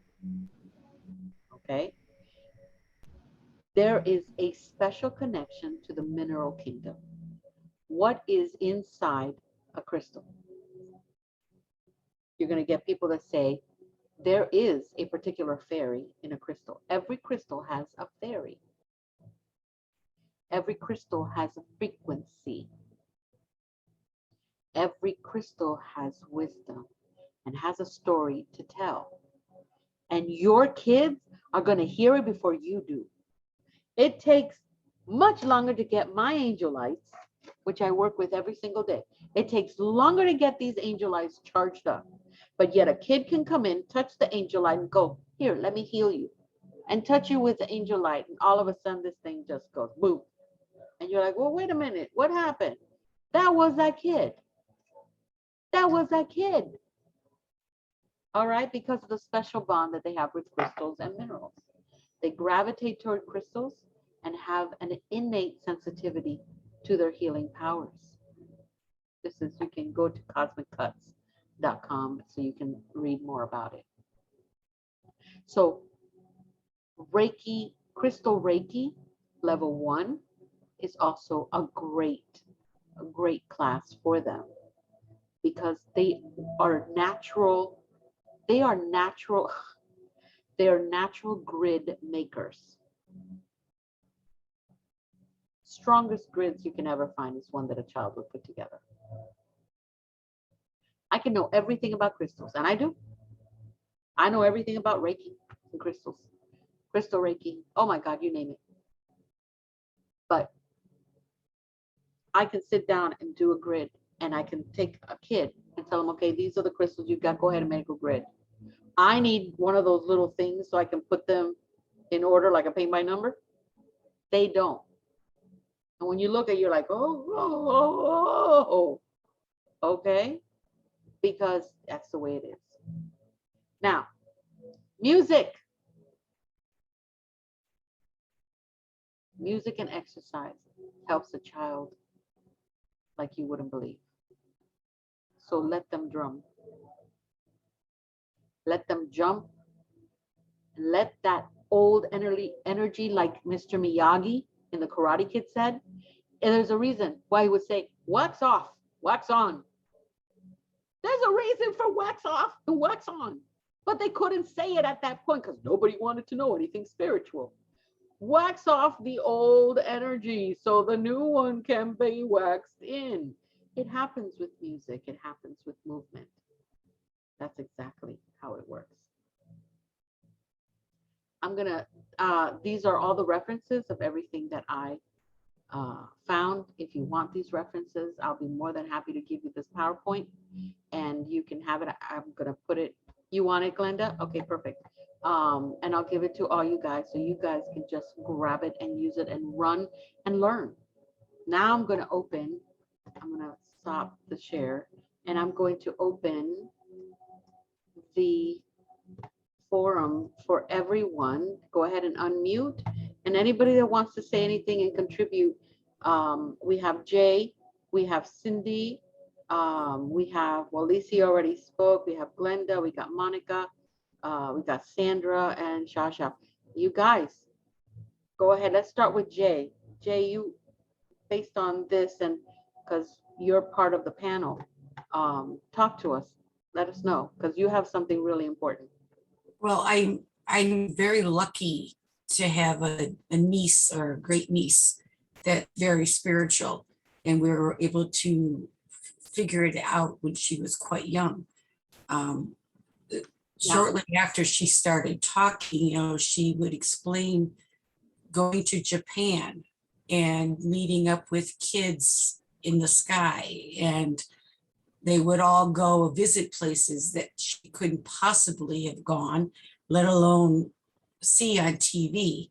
Okay? There is a special connection to the mineral kingdom. What is inside a crystal? You're going to get people that say, there is a particular fairy in a crystal. Every crystal has a fairy. Every crystal has a frequency. Every crystal has wisdom and has a story to tell. And your kids are going to hear it before you do. It takes much longer to get my angel lights, which I work with every single day. It takes longer to get these angel lights charged up. But yet a kid can come in, touch the angel light and go, here, let me heal you. And touch you with the angel light. And all of a sudden this thing just goes boom. And you're like, well, wait a minute. What happened? That was that kid. That was that kid. All right, because of the special bond that they have with crystals and minerals. They gravitate toward crystals and have an innate sensitivity to their healing powers. This is, you can go to cosmiccuts.com so you can read more about it. So Reiki, crystal Reiki level 1 is also a great class for them because they are natural grid makers. Strongest grids you can ever find is one that a child would put together. I can know everything about crystals, and I do. I know everything about Reiki and crystals. Crystal Reiki, oh my God, you name it. But I can sit down and do a grid, and I can take a kid and tell them, okay, these are the crystals you've got, go ahead and make a grid. I need one of those little things so I can put them in order like a paint by number. They don't. And when you look at it, you're like, oh, okay, because that's the way it is. Now, music. Music and exercise helps a child like you wouldn't believe. So let them drum. Let them jump. Let that old energy like Mr. Miyagi in the Karate Kid said. And there's a reason why he would say, wax off, wax on. There's a reason for wax off and wax on. But they couldn't say it at that point because nobody wanted to know anything spiritual. Wax off the old energy so the new one can be waxed in. It happens with music. It happens with movement. That's exactly how it works. I'm gonna, these are all the references of everything that I found. If you want these references, I'll be more than happy to give you this PowerPoint and you can have it. I'm gonna put it, you want it, Glenda? Okay, perfect. And I'll give it to all you guys so you guys can just grab it and use it and run and learn. Now I'm gonna open, I'm gonna stop the share and I'm going to open the forum for everyone. Go ahead and unmute. And anybody that wants to say anything and contribute, we have Jay, we have Cindy, we have, well, Lisi already spoke, we have Glenda, we got Monica, we got Sandra and Shasha. You guys, go ahead. Let's start with Jay. Jay, you, based on this and because you're part of the panel, talk to us. Let us know because you have something really important. Well, I'm very lucky to have a niece or a great niece that's very spiritual, and we were able to figure it out when she was quite young. Shortly after she started talking, you know, she would explain going to Japan and meeting up with kids in the sky, and they would all go visit places that she couldn't possibly have gone, let alone see on TV.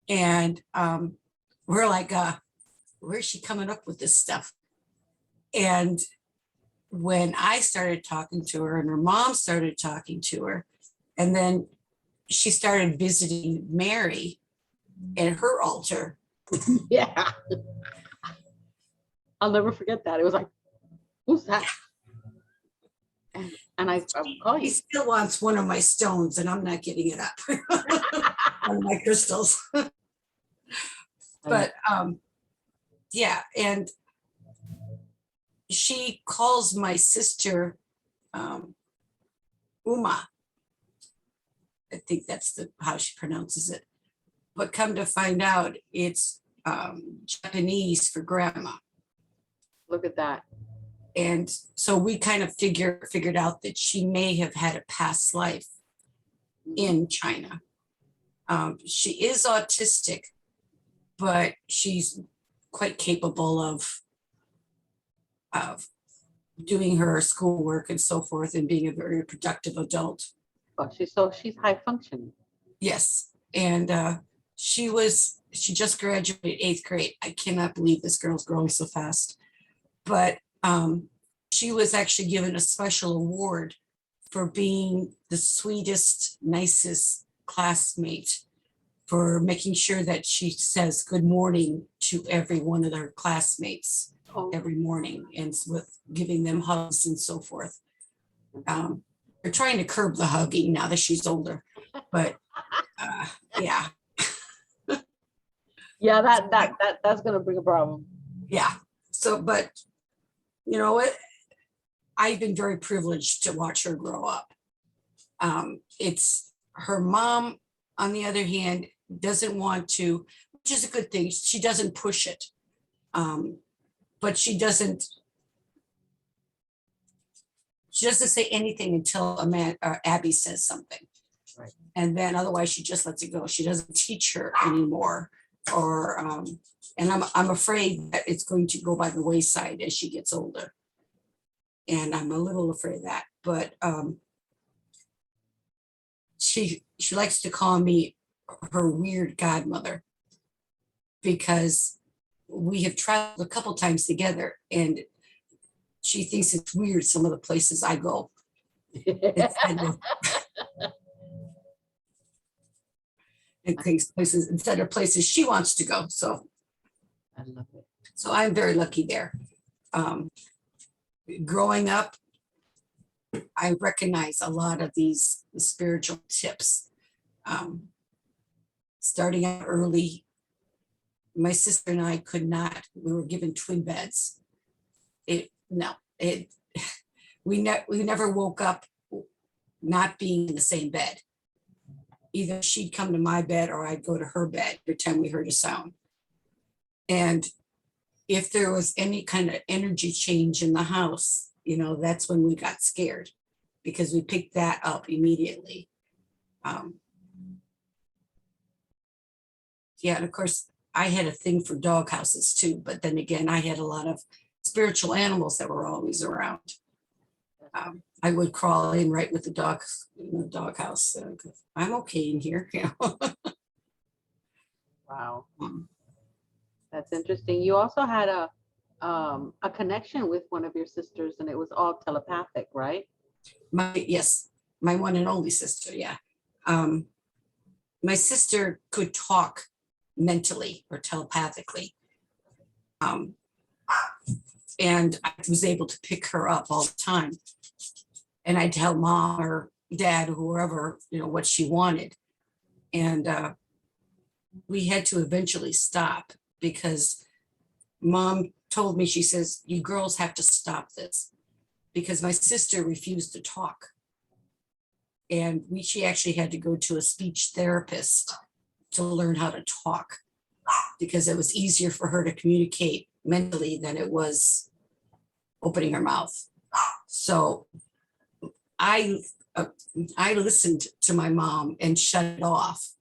And we're like, where's she coming up with this stuff? And when I started talking to her and her mom started talking to her, and then she started visiting Mary at her altar. Yeah. I'll never forget that. It was like, who's that? And I call He you. still wants one of my stones and I'm not getting it up. One of my crystals. But yeah, and she calls my sister Uma. I think that's how she pronounces it. But come to find out, it's Japanese for grandma. Look at that. And so we kind of figured out that she may have had a past life in China. She is autistic, but she's quite capable of doing her schoolwork and so forth and being a very productive adult. Oh, she's high functioning. Yes. And she just graduated 8th grade. I cannot believe this girl's growing so fast. But she was actually given a special award for being the sweetest, nicest classmate, for making sure that she says good morning to every one of her classmates Oh, every morning, and with giving them hugs and so forth. We're trying to curb the hugging now that she's older, but yeah, yeah, that's gonna bring a problem. yeah. So, but you know what? I've been very privileged to watch her grow up. It's her mom, on the other hand, doesn't want to, which is a good thing. She doesn't push it. But she doesn't say anything until Abby says something. Right. And then otherwise she just lets it go. She doesn't teach her anymore. Or and I'm afraid that it's going to go by the wayside as she gets older. And I'm a little afraid of that. But she likes to call me her weird godmother, because we have traveled a couple times together, and she thinks it's weird some of the places I go. Instead of, and things places instead of places she wants to go. So I love it. so I'm very lucky there. Growing up, I recognize a lot of these spiritual tips. Starting out early, my sister and I could not, we were given twin beds. We never woke up not being in the same bed. Either she'd come to my bed or I'd go to her bed every time we heard a sound. And if there was any kind of energy change in the house, you know, that's when we got scared, because we picked that up immediately. Yeah, and of course, I had a thing for dog houses too, but then again, I had a lot of spiritual animals that were always around. I would crawl in right with the dog in the dog house. I'm okay in here. You know? Wow, that's interesting. You also had a connection with one of your sisters, and it was all telepathic, right? Yes, my one and only sister. Yeah. My sister could talk mentally or telepathically. And I was able to pick her up all the time. And I'd tell mom or dad or whoever, you know, what she wanted. And we had to eventually stop, because mom told me, she says, you girls have to stop this, because my sister refused to talk. And she actually had to go to a speech therapist to learn how to talk, because it was easier for her to communicate mentally than it was opening her mouth. So I listened to my mom and shut it off.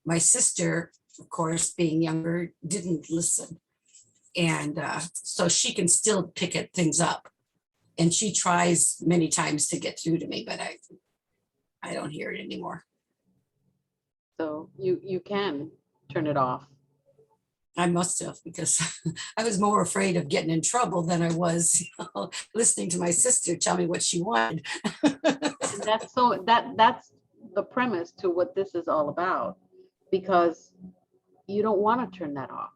My sister, of course, being younger, didn't listen. And so she can still pick at things up. And she tries many times to get through to me, but I don't hear it anymore. So you can turn it off. I must have, because I was more afraid of getting in trouble than I was, you know, listening to my sister tell me what she wanted. And that's the premise to what this is all about, because you don't want to turn that off,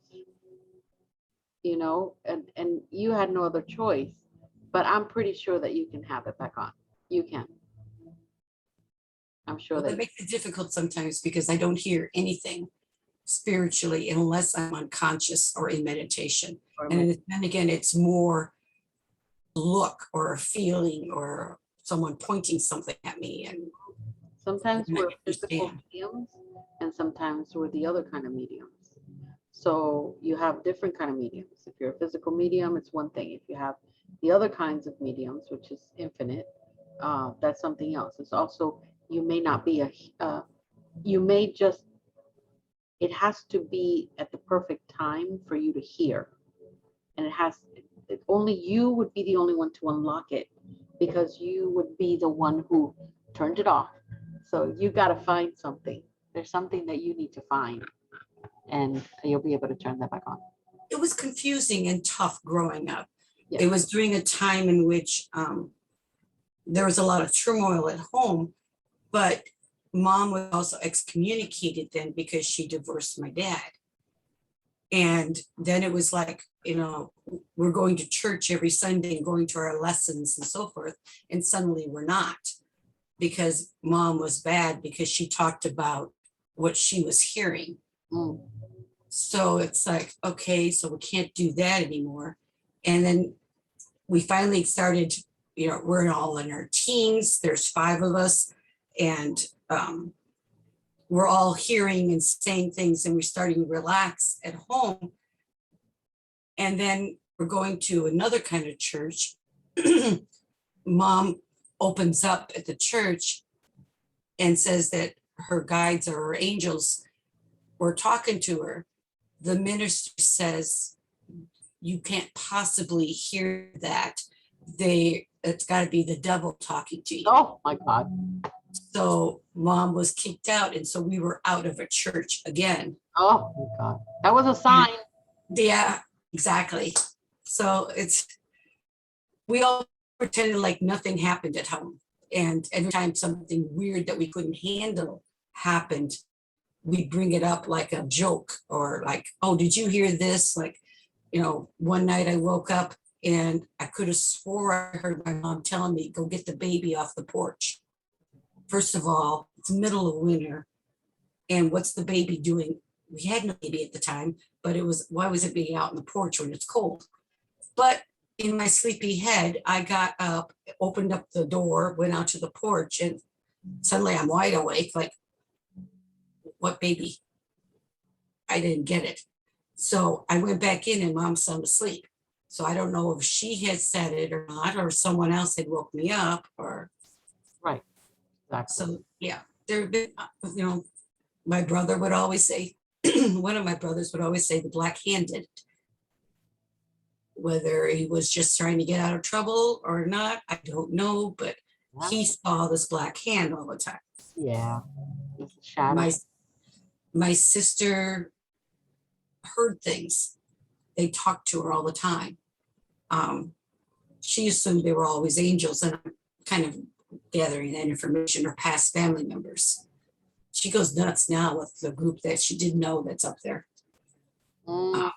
you know, and you had no other choice. But I'm pretty sure that you can have it back on. You can. I'm sure Well, that that makes it difficult sometimes, because I don't hear anything spiritually unless I'm unconscious or in meditation. And then again, it's more a look or a feeling or someone pointing something at me. And sometimes I we're physical understand. mediums, and sometimes we're the other kind of mediums. So you have different kind of mediums. If you're a physical medium, it's one thing. If you have the other kinds of mediums, which is infinite, that's something else. It's also, you may not be you may just, it has to be at the perfect time for you to hear. And only you would be the only one to unlock it, because you would be the one who turned it off. So you got to find something. There's something that you need to find, and you'll be able to turn that back on. It was confusing and tough growing up. Yeah. It was during a time in which there was a lot of turmoil at home, but mom was also excommunicated then because she divorced my dad. And then it was like, we're going to church every Sunday and going to our lessons and so forth. And suddenly we're not, because mom was bad because she talked about what she was hearing. Mm. So it's like, okay, so we can't do that anymore. And then we finally started, we're all in our teens, there's 5 of us, and we're all hearing and saying things, and we're starting to relax at home. And then we're going to another kind of church. Mom opens up at the church and says that her guides or her angels were talking to her. The minister says, you can't possibly hear that. It's got to be the devil talking to you. Oh my God. So mom was kicked out, and so we were out of a church again. Oh my God. That was a sign. Yeah, exactly. So we all pretended like nothing happened at home. And every time something weird that we couldn't handle happened, we'd bring it up like a joke, or like, oh, did you hear this? Like, one night I woke up and I could have swore I heard my mom telling me, go get the baby off the porch. First of all, it's middle of winter. And what's the baby doing? We had no baby at the time, but why was it being out on the porch when it's cold? But in my sleepy head, I got up, opened up the door, went out to the porch, and suddenly I'm wide awake, like, what baby? I didn't get it. So I went back in and mom's sound asleep. So I don't know if she had said it or not, or someone else had woke me up, or. Right. Exactly. So yeah, there have been, my brother would always say, one of my brothers would always say the black hand did it. Whether he was just trying to get out of trouble or not, I don't know, but he saw this black hand all the time. Yeah. It's a shadow. My sister heard things. They talked to her all the time. She assumed they were always angels, and I'm kind of gathering that information, or past family members. She goes nuts now with the group that she didn't know that's up there. Mm.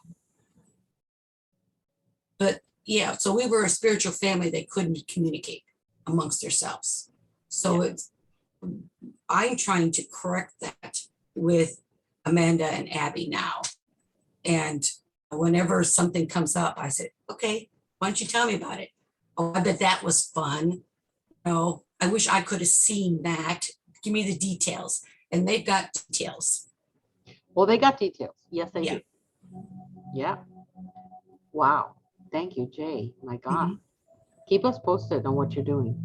But yeah, so we were a spiritual family that couldn't communicate amongst ourselves. So I'm trying to correct that with Amanda and Abby now. And whenever something comes up, I said, okay, why don't you tell me about it? Oh, I bet that was fun. I wish I could have seen that. Give me the details. And they've got details. Well, they got details. Yes, they Yeah. do. Yeah. Wow. Thank you, Jay. My God. Keep us posted on what you're doing.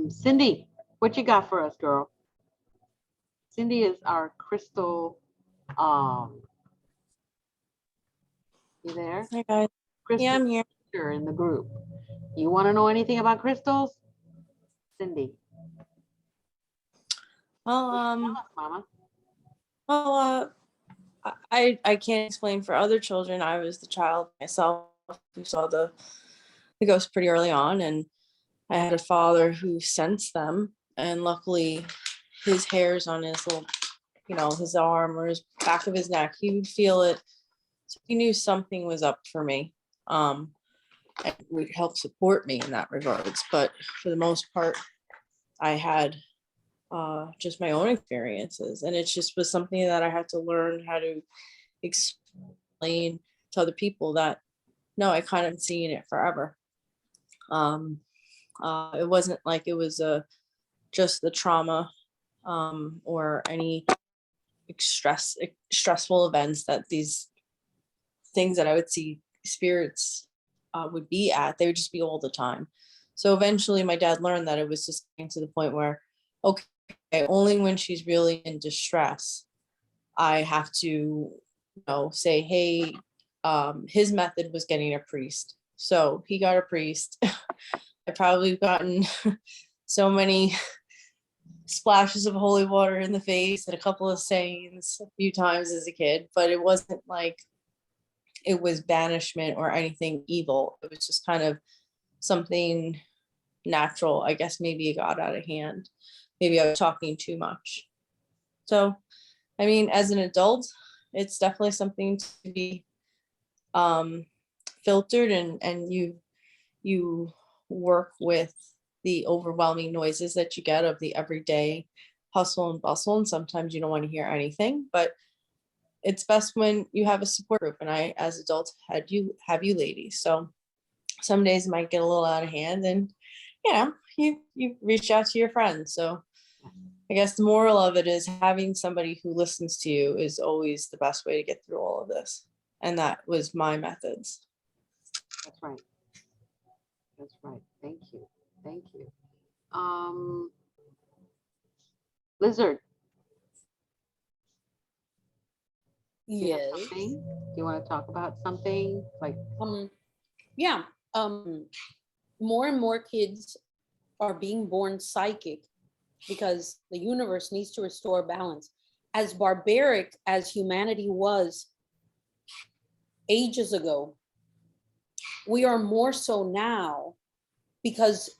Cindy, what you got for us, girl? Cindy is our crystal. You there? Hi guys. Crystal Yeah, I'm here. teacher in the group. You want to know anything about crystals? Cindy. Well, Tell us, Mama. well, I can't explain for other children. I was the child myself who saw the ghost pretty early on, and I had a father who sensed them, and luckily his hairs on his little, his arm or his back of his neck, he would feel it. So he knew something was up for me. And would help support me in that regards. But for the most part, I had just my own experiences, and it just was something that I had to learn how to explain to other people that no, I kind of seen it forever. It wasn't like it was just the trauma or any stressful events that these things that I would see spirits would be at. They would just be all the time. So eventually my dad learned that it was just getting to the point where, okay, only when she's really in distress, I have to, say, hey, his method was getting a priest. So he got a priest. I probably gotten so many splashes of holy water in the face and a couple of sayings a few times as a kid, but it wasn't like it was banishment or anything evil. It was just kind of something natural. I guess maybe it got out of hand. Maybe I was talking too much. So, I mean, as an adult, it's definitely something to be filtered, and you work with the overwhelming noises that you get of the everyday hustle and bustle, and sometimes you don't want to hear anything, but it's best when you have a support group, and I as adults have you ladies. So some days it might get a little out of hand, and you reach out to your friends. So I guess the moral of it is having somebody who listens to you is always the best way to get through all of this, and that was my methods. That's right. That's right. Thank you. Thank you. Lizard, do you have Yes. something? Do you want to talk about something like? Yeah. More and more kids are being born psychic because the universe needs to restore balance. As barbaric as humanity was ages ago, we are more so now because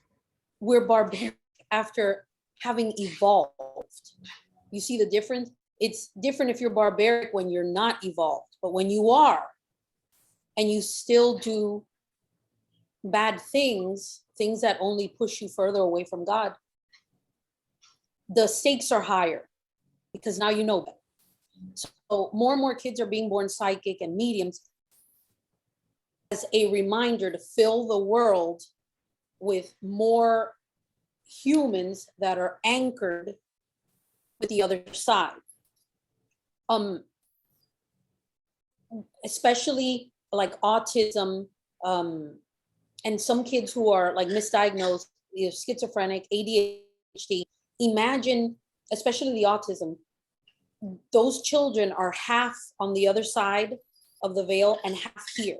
we're barbaric after having evolved. You see the difference? It's different if you're barbaric when you're not evolved, but when you are and you still do bad things, things that only push you further away from God, the stakes are higher because now you know better. So more and more kids are being born psychic and mediums as a reminder to fill the world with more humans that are anchored with the other side. Especially like autism, and some kids who are like misdiagnosed, schizophrenic, ADHD. Imagine, especially the autism, those children are half on the other side of the veil and half here.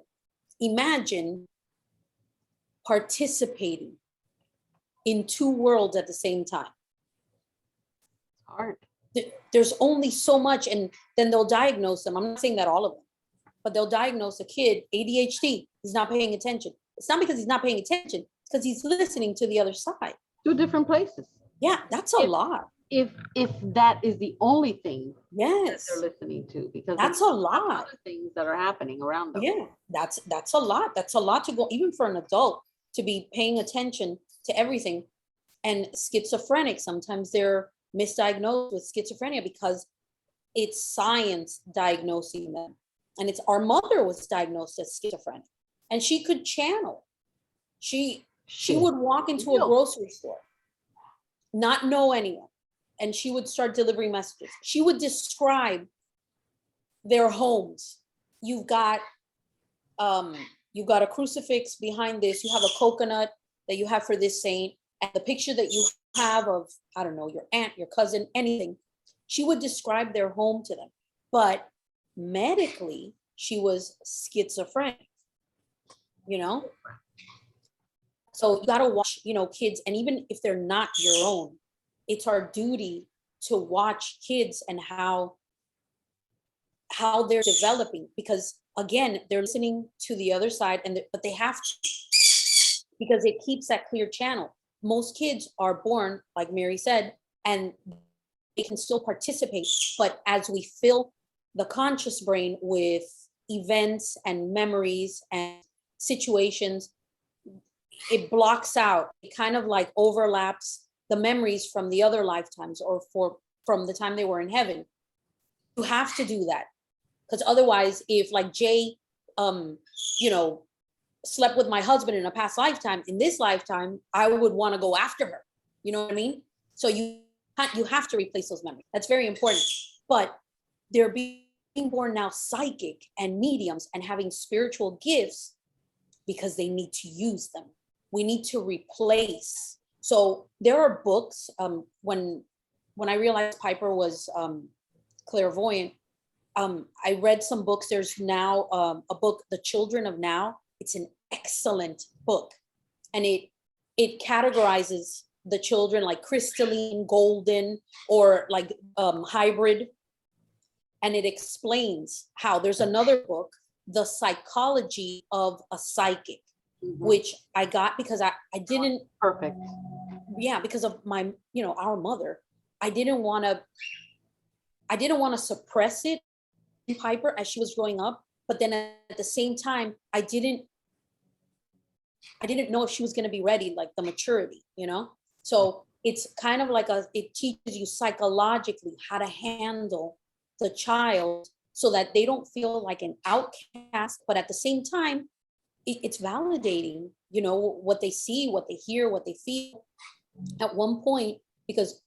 Imagine participating in two worlds at the same time. Hard. There's only so much, and then they'll diagnose them. I'm not saying that all of them, but they'll diagnose a kid ADHD. He's not paying attention. It's not because he's not paying attention, it's because he's listening to the other side. Two different places. Yeah, that's a lot. If that is the only thing that Yes, they're listening to, because that's there's a lot. other things that are happening around them. Yeah, that's a lot. That's a lot to go, even for an adult, to be paying attention to everything. And schizophrenic, sometimes they're misdiagnosed with schizophrenia because it's science diagnosing them. And it's our mother was diagnosed as schizophrenic, and she could channel. She would walk into a grocery store, not know anyone, and she would start delivering messages. She would describe their homes. You've got a crucifix behind this. You have a coconut that you have for this saint, and the picture that you have of, I don't know, your aunt, your cousin, anything. She would describe their home to them, but medically, she was schizophrenic. So you got to watch, kids, and even if they're not your own, it's our duty to watch kids and how they're developing, because again, they're listening to the other side, but they have to, because it keeps that clear channel. Most kids are born, like Mary said, and they can still participate, but as we fill the conscious brain with events and memories and situations, it blocks out, it kind of like overlaps the memories from the other lifetimes or from the time they were in heaven. You have to do that, because otherwise, if like Jay, slept with my husband in a past lifetime, in this lifetime, I would want to go after her. You know what I mean? So you have to replace those memories. That's very important. But they're being born now psychic and mediums and having spiritual gifts because they need to use them. We need to replace. So there are books. When I realized Piper was clairvoyant, I read some books. There's now a book, The Children of Now. It's an excellent book, and it categorizes the children like crystalline, golden, or like hybrid, and it explains how. There's another book, The Psychology of a Psychic, Mhm. which I got because I didn't, Perfect. yeah, because of my, our mother. I didn't want to suppress it in Piper as she was growing up, but then at the same time, I didn't know if she was going to be ready, like the maturity, So it's kind of like it teaches you psychologically how to handle the child so that they don't feel like an outcast, but at the same time, it's validating, what they see, what they hear, what they feel. At one point, because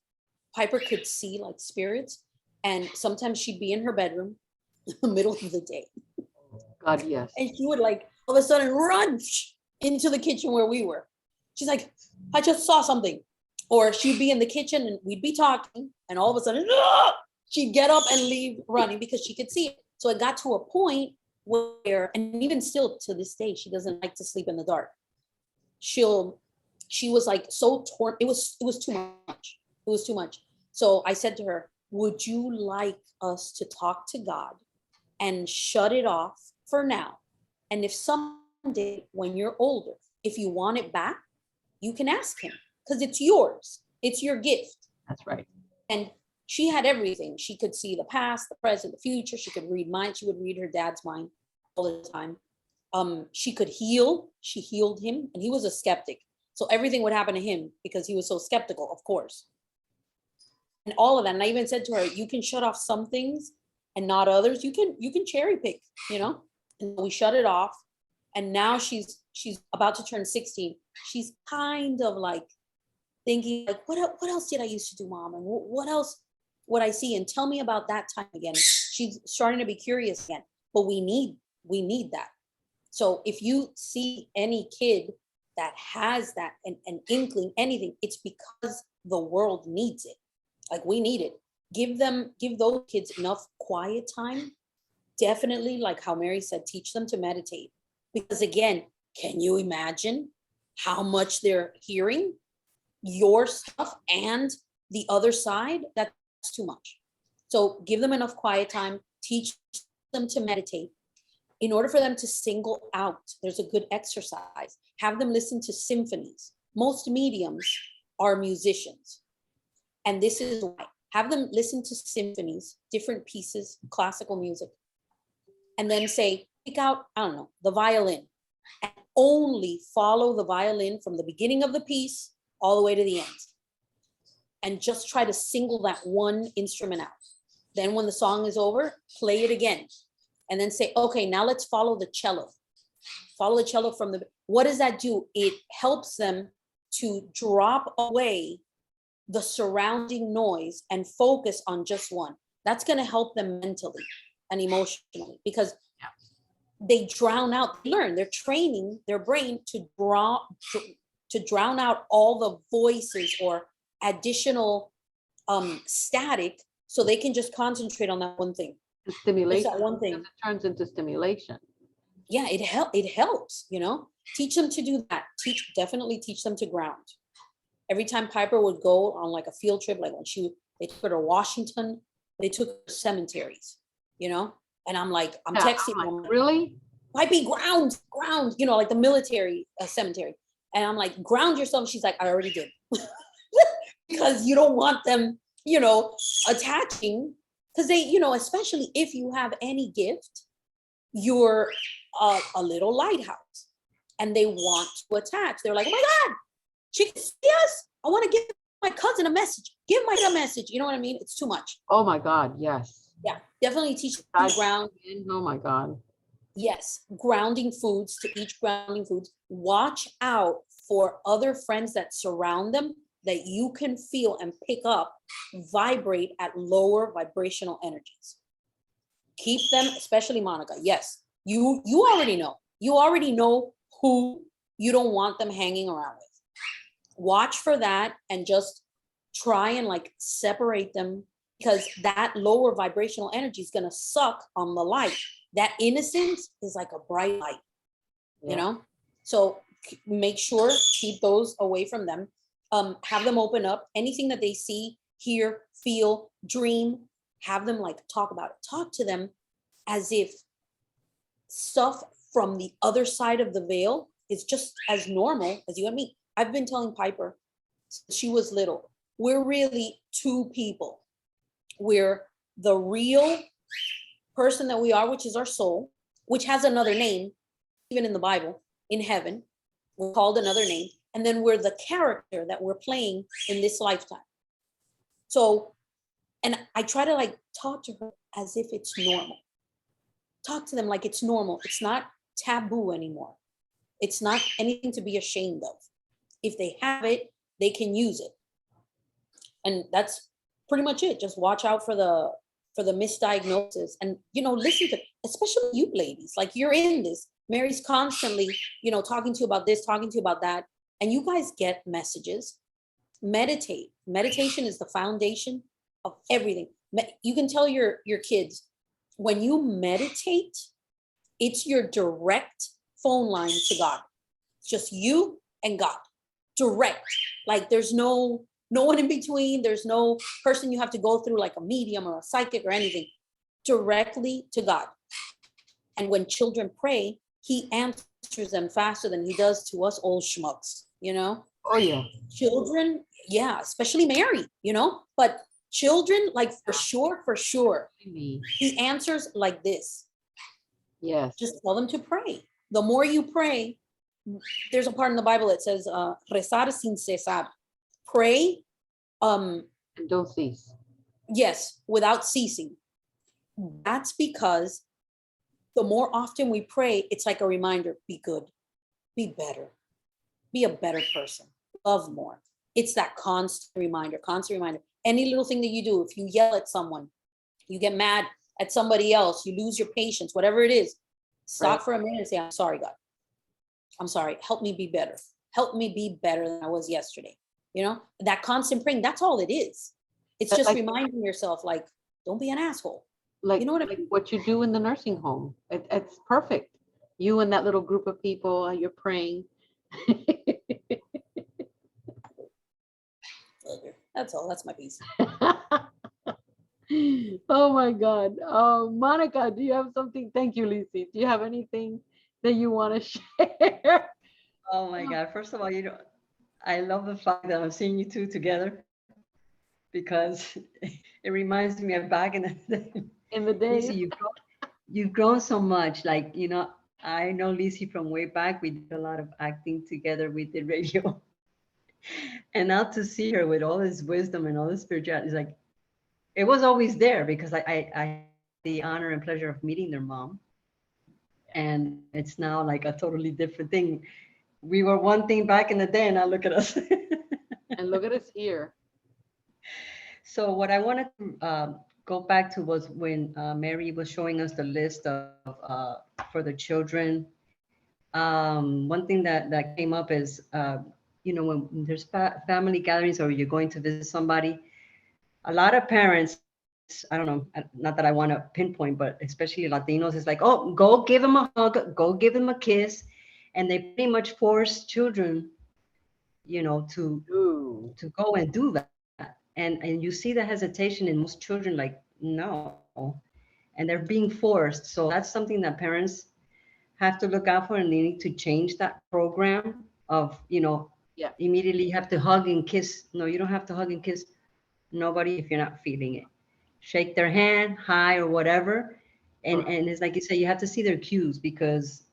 Piper could see like spirits, and sometimes she'd be in her bedroom in the middle of the day, God, yes. and she would like all of a sudden run into the kitchen where we were. She's like, I just saw something. Or she'd be in the kitchen and we'd be talking, and all of a sudden, she'd get up and leave running because she could see it. So it got to a point where, and even still to this day, she doesn't like to sleep in the dark. She was like so torn. It was too much. It was too much. So I said to her, would you like us to talk to God and shut it off for now? And if someday when you're older, if you want it back, you can ask him, because it's yours. It's your gift. That's right. And she had everything. She could see the past, the present, the future. She could read minds. She would read her dad's mind all the time. She could heal. She healed him, and he was a skeptic. So everything would happen to him because he was so skeptical, of course. And all of that. And I even said to her, you can shut off some things and not others. You can cherry pick, And we shut it off. And now she's about to turn 16. She's kind of like thinking like, what else did I used to do, Mom? And what else would I see? And tell me about that time again. She's starting to be curious again. But we need that. So if you see any kid that has that an inkling, anything, it's because the world needs it. Like we need it. Give those kids enough quiet time. Definitely, like how Mary said, teach them to meditate. Because again, can you imagine how much they're hearing your stuff and the other side? That's too much. So give them enough quiet time, teach them to meditate. In order for them to single out, there's a good exercise. Have them listen to symphonies. Most mediums are musicians. And this is why. Have them listen to symphonies, different pieces, classical music, and then say, pick out, I don't know, the violin, and only follow the violin from the beginning of the piece all the way to the end. And just try to single that one instrument out. Then when the song is over, play it again. And then say, okay, now let's follow the cello. Follow the cello from what does that do? It helps them to drop away the surrounding noise and focus on just one. That's going to help them mentally and emotionally, because they drown out, they're training their brain to drown out all the voices or additional static, so they can just concentrate on that one thing. The stimulation. That one thing. It turns into stimulation. Yeah, it helps, Teach them to do that. Definitely teach them to ground. Every time Piper would go on like a field trip, like when they took her to Washington, they took her to cemeteries, and I'm like, I'm texting them. Really? Pipey, ground, like the military cemetery. And I'm like, ground yourself. She's like, I already did. Because you don't want them, attaching, because they, especially if you have any gift, you're a little lighthouse and they want to attach. They're like, oh my God, she can see us. I want to give my cousin a message. Give my a message. You know what I mean? It's too much. Oh my God, yes. Yeah, definitely teach them to ground. Oh my God. Yes, grounding foods, to each grounding foods. Watch out for other friends that surround them that you can feel and pick up, vibrate at lower vibrational energies. Keep them, especially Monica. Yes, you already know. You already know who you don't want them hanging around with. Watch for that and just try and like separate them, because that lower vibrational energy is going to suck on the light. That innocence is like a bright light, So make sure, keep those away from them. Have them open up anything that they see, hear, feel, dream. Have them like talk about it. Talk to them as if stuff from the other side of the veil is just as normal as you and me. I've been telling Piper since she was little, we're really two people. We're the real person that we are, which is our soul, which has another name, even in the Bible, in heaven, we're called another name. And then we're the character that we're playing in this lifetime. So, and I try to like talk to her as if it's normal. Talk to them like it's normal. It's not taboo anymore. It's not anything to be ashamed of. If they have it, they can use it. And that's pretty much it. Just watch out for the misdiagnosis, and listen to, especially you ladies, like you're in this. Mary's constantly, talking to you about this, talking to you about that, and you guys get messages. Meditate. Meditation is the foundation of everything. You can tell your kids, when you meditate, it's your direct phone line to God. It's just you and God. Direct. Like there's no one in between. There's no person you have to go through like a medium or a psychic or anything. Directly to God. And when children pray, he answers them faster than he does to us old schmucks, Oh yeah. Children, yeah, especially Mary, but children, like for sure, Me. he answers like this. Yes. Just tell them to pray. The more you pray, there's a part in the Bible that says, rezar sin cesar. Pray, And don't cease. yes, without ceasing. That's because the more often we pray, it's like a reminder, be good, be better, be a better person, love more. It's that constant reminder. Any little thing that you do, if you yell at someone, you get mad at somebody else, you lose your patience, whatever it is, stop Right. for a minute and say, I'm sorry, God. I'm sorry. Help me be better. Help me be better than I was yesterday. That constant praying, that's all it is. It's But just like- reminding yourself, like, don't be an asshole. Like, You know what I like mean? what you do in the nursing home. It's perfect. You and that little group of people, you're praying. That's all. That's my piece. Oh my God. Monica, do you have something? Thank you, Lizzie. Do you have anything that you want to share? Oh my God. First of all, I love the fact that I'm seeing you two together because it reminds me of back in the day. In the day? Lizzie, you've grown so much. Like, I know Lizzie from way back. We did a lot of acting together. We did radio. And now to see her with all this wisdom and all this spirituality, it's like, it was always there because I had the honor and pleasure of meeting their mom. And it's now like a totally different thing. We were one thing back in the day, and now look at us. And look at us here. So what I wanted to go back to was when Mary was showing us the list of for the children. One thing that came up is, when there's family gatherings or you're going to visit somebody, a lot of parents, I don't know, not that I want to pinpoint, but especially Latinos, it's like, oh, go give them a hug, go give them a kiss. And they pretty much force children, to Ooh. go and do that. And you see the hesitation in most children, like, no. And they're being forced. So that's something that parents have to look out for, and they need to change that program of, Yeah. immediately you have to hug and kiss. No, you don't have to hug and kiss nobody if you're not feeling it. Shake their hand, hi, or whatever. And it's like you say, you have to see their cues because,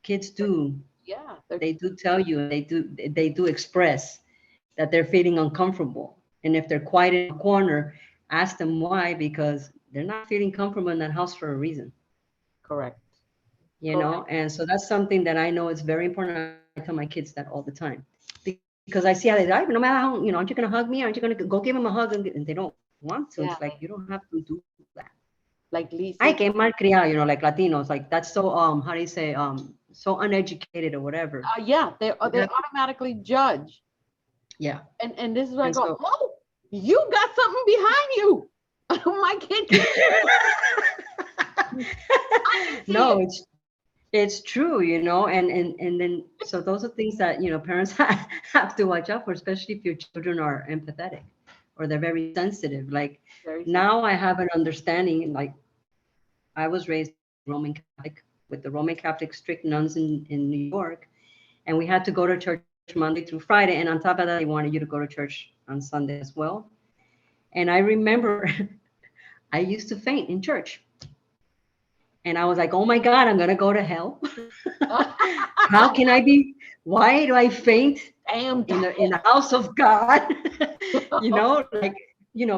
kids do, Yeah. they do tell you, and they do express that they're feeling uncomfortable. And if they're quiet in a corner, ask them why, because they're not feeling comfortable in that house for a reason. Correct. And so that's something that I know is very important. I tell my kids that all the time because I see how they die. No matter how, aren't you going to hug me? Aren't you going to go give them a hug? And they don't want to. Yeah. It's like, you don't have to do that. Like Lisa. Ay, que mal criado, like Latinos, like that's so, how do you say, so uneducated or whatever. Yeah, they automatically judge. Yeah. And this is where I And go, so- oh, you got something behind you. My kid can No, it's true, and then so those are things that parents have to watch out for, especially if your children are empathetic or they're very sensitive. Like very now I have an understanding, like I was raised Roman Catholic, with the Roman Catholic strict nuns in New York. And we had to go to church Monday through Friday. And on top of that, they wanted you to go to church on Sunday as well. And I remember I used to faint in church. And I was like, oh my God, I'm going to go to hell. How can I be? Why do I faint Damn. in the house of God? Like,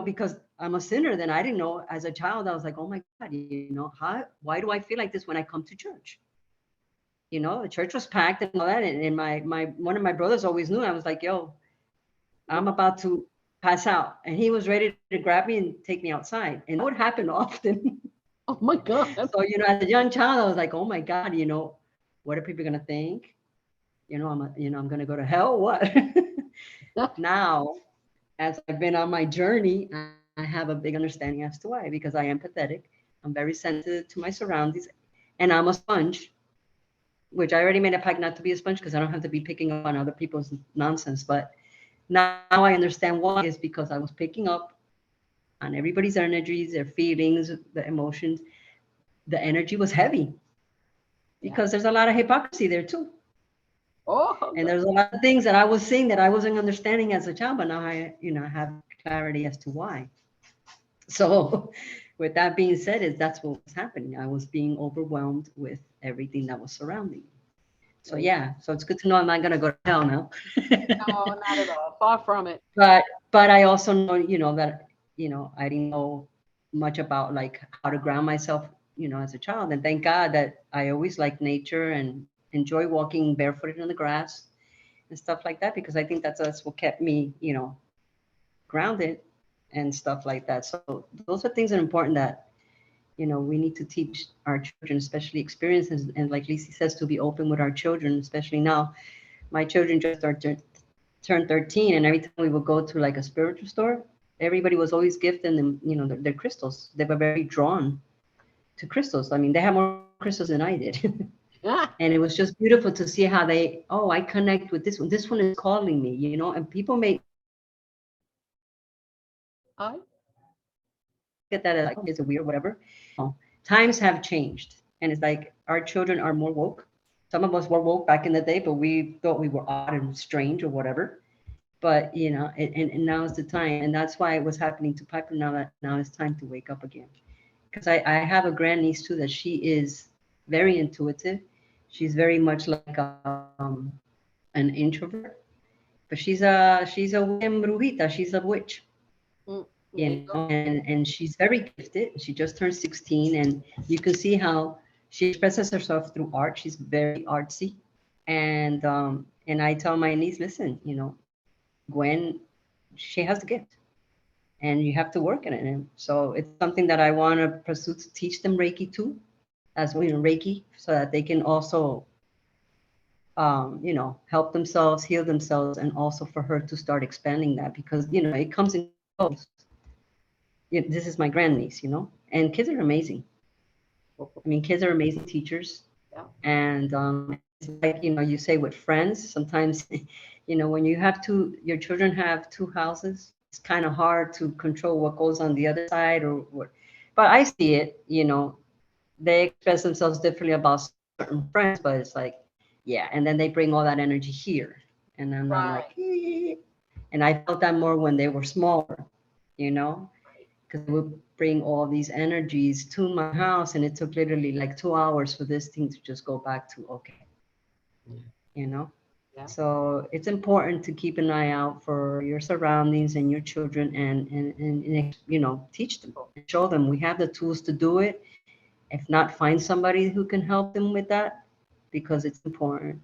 because I'm a sinner. Then I didn't know as a child, I was like, oh my God, why do I feel like this when I come to church? The church was packed and all that. And my one of my brothers always knew. I was like, yo, I'm about to pass out. And he was ready to grab me and take me outside. And that would happen often. Oh my God. So, as a young child, I was like, oh my God, what are people going to think? I'm going to go to hell. What? Now, as I've been on my journey, I have a big understanding as to why, because I am empathetic. I'm very sensitive to my surroundings, and I'm a sponge, which I already made a pact not to be a sponge because I don't have to be picking up on other people's nonsense. But now I understand why. Is because I was picking up on everybody's energies, their feelings, the emotions. The energy was heavy because there's a lot of hypocrisy there too. Oh, And there's a lot of things that I was seeing that I wasn't understanding as a child, but now I have clarity as to why. So with that being said, that's what was happening. I was being overwhelmed with everything that was surrounding me. So yeah, so it's good to know I'm not going to go to hell now. no, not at all. Far from it. But I also know, that, I didn't know much about like how to ground myself, as a child. And thank God that I always liked nature and enjoy walking barefooted in the grass and stuff like that, because I think that's what kept me, grounded and stuff like that. So those are things that are important that, we need to teach our children, especially experiences. And like Lisi says, to be open with our children, especially now. My children just turned 13, and every time we would go to like a spiritual store, everybody was always gifting them, their crystals. They were very drawn to crystals. I mean, they have more crystals than I did. And it was just beautiful to see how I connect with this one. This one is calling me, and people may get that as like, it's a weird, whatever. Times have changed. And it's like our children are more woke. Some of us were woke back in the day, but we thought we were odd and strange or whatever. But, and now is the time. And that's why it was happening to Piper now it's time to wake up again. Because I have a grandniece too, that she is very intuitive. She's very much like an introvert, but she's a brujita. She's a witch, and she's very gifted. She just turned 16, and you can see how she expresses herself through art. She's very artsy, and I tell my niece, listen, Gwen, she has the gift, and you have to work in it. And so it's something that I want to pursue to teach them Reiki too, as well, Reiki, so that they can also, help themselves, heal themselves, and also for her to start expanding that, because, it comes in close. This is my grandniece, and kids are amazing. I mean, kids are amazing teachers. Yeah. And it's like, you say with friends, sometimes, when your children have two houses, it's kind of hard to control what goes on the other side or what. But I see it, they express themselves differently about certain friends, but it's like, yeah. And then they bring all that energy here. And then I'm like, and I felt that more when they were smaller, because they would bring all these energies to my house. And it took literally like 2 hours for this thing to just go back to, okay, Yeah. So it's important to keep an eye out for your surroundings and your children and teach them, show them we have the tools to do it. If not, find somebody who can help them with that, because it's important.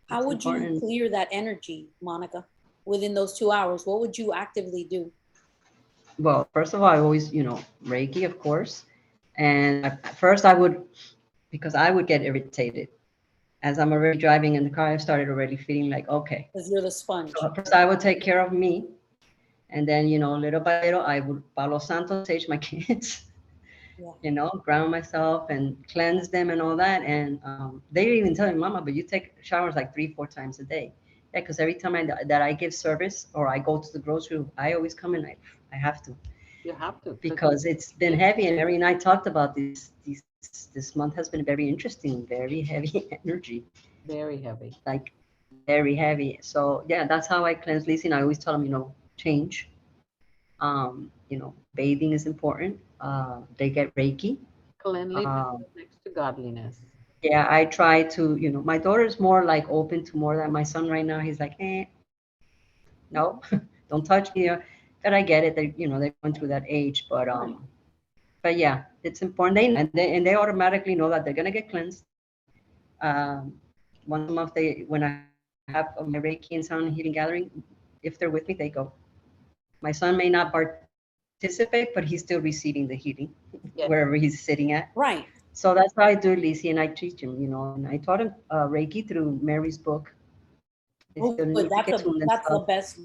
How would you clear that energy, Monica, within those 2 hours? What would you actively do? Well, first of all, I always, Reiki, of course. And at first because I would get irritated. As I'm already driving in the car, I started already feeling like, okay. Because you're the sponge. So first I would take care of me. And then, little by little, I would Palo Santo sage my kids, ground myself and cleanse them and all that. And they even tell me, Mama, but you take showers like 3-4 times a day. Yeah, because every time that I give service or I go to the grocery, I always come in. I have to. You have to. Because it's been heavy. And Mary and I talked about these this month has been very interesting, very heavy energy, Very heavy. like very heavy. So yeah, that's how I cleanse Lizzie. And I always tell them, change. Bathing is important. They get Reiki. Cleanliness Um, is next to godliness. yeah, I try to, my daughter's more like open to more than my son right now. He's like, no, don't touch me. But I get it. They're going through that age. But yeah, it's important. They automatically know that they're gonna get cleansed. Um, Once a month, when I have my Reiki and sound healing gathering, if they're with me, they go. My son may not participate, but he's still receiving the healing Yes. wherever he's sitting at. Right. So that's how I do it, Lizzie, and I teach him, and I taught him Reiki through Mary's book. They Oh, still need good. to get tuned and That's the stuff. best.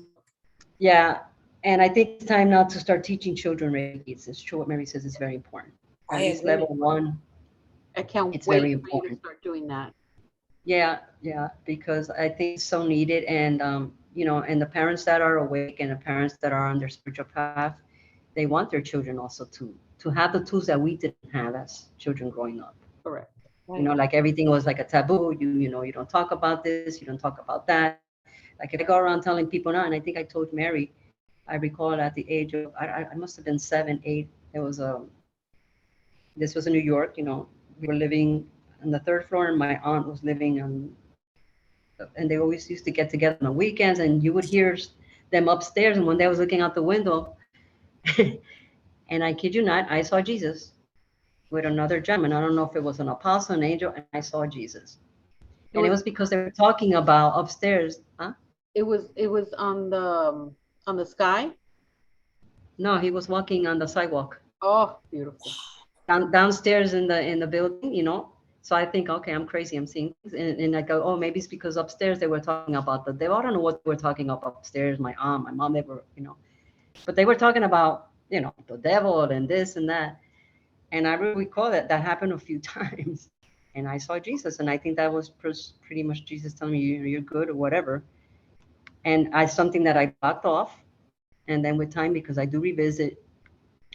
Yeah, and I think it's time now to start teaching children Reiki. It's true what Mary says is very important. I At least agree. level 1. I can't It's wait very for you to important. start doing that. Yeah, because I think it's so needed, and and the parents that are awake and the parents that are on their spiritual path, they want their children also to have the tools that we didn't have as children growing up. Correct. Like everything was like a taboo. You don't talk about this, you don't talk about that. Like if I go around telling people now, and I think I told Mary, I recall at the age of I must have been 7, 8. It was this was in New York. We were living on the 3rd floor, and my aunt was living on. And they always used to get together on the weekends, and you would hear them upstairs. And one day I was looking out the window, and I kid you not, I saw Jesus with another gentleman. I don't know if it was an apostle, an angel, and I saw Jesus. And it was because they were talking about upstairs. Huh? It was on the sky. No, he was walking on the sidewalk Oh, beautiful. downstairs in the building. So I think, okay, I'm crazy. I'm seeing things. And I go, oh, maybe it's because upstairs they were talking about the devil. I don't know what they were talking about upstairs. My aunt, my mom, they were. But they were talking about, the devil and this and that. And I really recall that happened a few times. And I saw Jesus. And I think that was pretty much Jesus telling me, you're good or whatever. And something that I blocked off. And then with time, because I do revisit,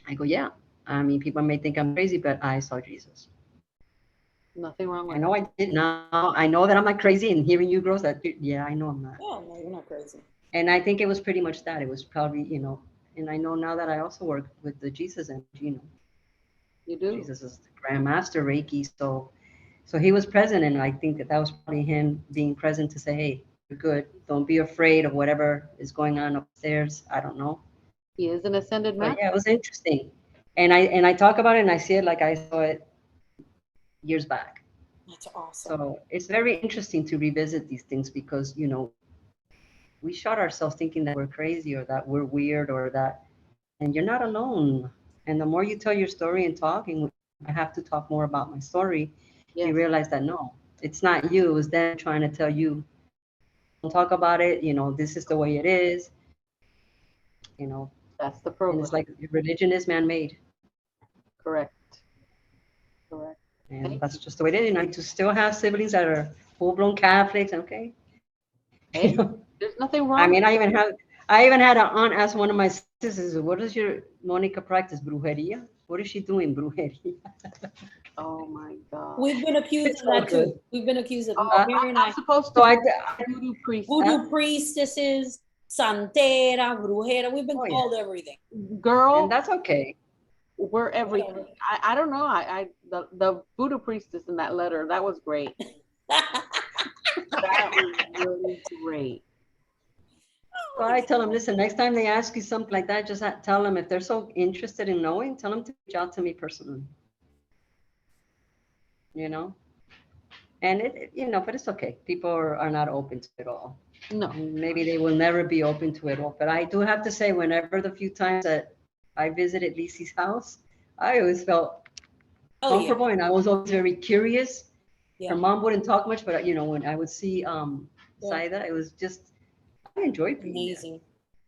I go, yeah. I mean, people may think I'm crazy, but I saw Jesus. Nothing wrong with I know I did now. I know that I'm not crazy, and hearing you girls, yeah, I know I'm not. Yeah, no, you're not crazy. And I think it was pretty much that. It was probably, and I know now that I also work with the Jesus energy. You do. Jesus is the Grand Master Reiki, so he was present, and I think that was probably him being present to say, hey, you're good. Don't be afraid of whatever is going on upstairs. I don't know. He is an ascended But master. yeah, it was interesting. And I talk about it, and I see it like I saw it years back. That's awesome. So it's very interesting to revisit these things because, we shot ourselves thinking that we're crazy or that we're weird and you're not alone. And the more you tell your story and talk, and I have to talk more about my story, Yes. you realize that no, it's not you. It was them trying to tell you, don't talk about it. This is the way it is. That's the And program. it's like religion is man-made. Correct. Correct. And Thank that's just the way it is. And I just still have siblings that are full-blown Catholics. Okay. Hey, there's nothing wrong. I mean, I even had an aunt ask one of my sisters, what does your Monica practice? Brujeria? What is she doing? Brujeria. Oh my God. We've been accused It's of that all good. too. We've been accused of Oh, Mary and I'm I, supposed So to I, be a voodoo priest. voodoo priestesses, santera, brujera. We've been Oh, yeah. called everything. Girl, and that's okay. we're everything. I don't know. The voodoo priestess in that letter, that was great. That was really great. So I tell them, listen, next time they ask you something like that, just tell them if they're so interested in knowing, tell them to reach out to me personally. And but it's okay. People are not open to it all. No, Maybe they will never be open to it all. But I do have to say, whenever the few times that I visited Lisi's house, I always felt Oh yeah, comfortable, and I was always very curious. Yeah. Her mom wouldn't talk much, but when I would see Saida, it was just I enjoyed being there. amazing.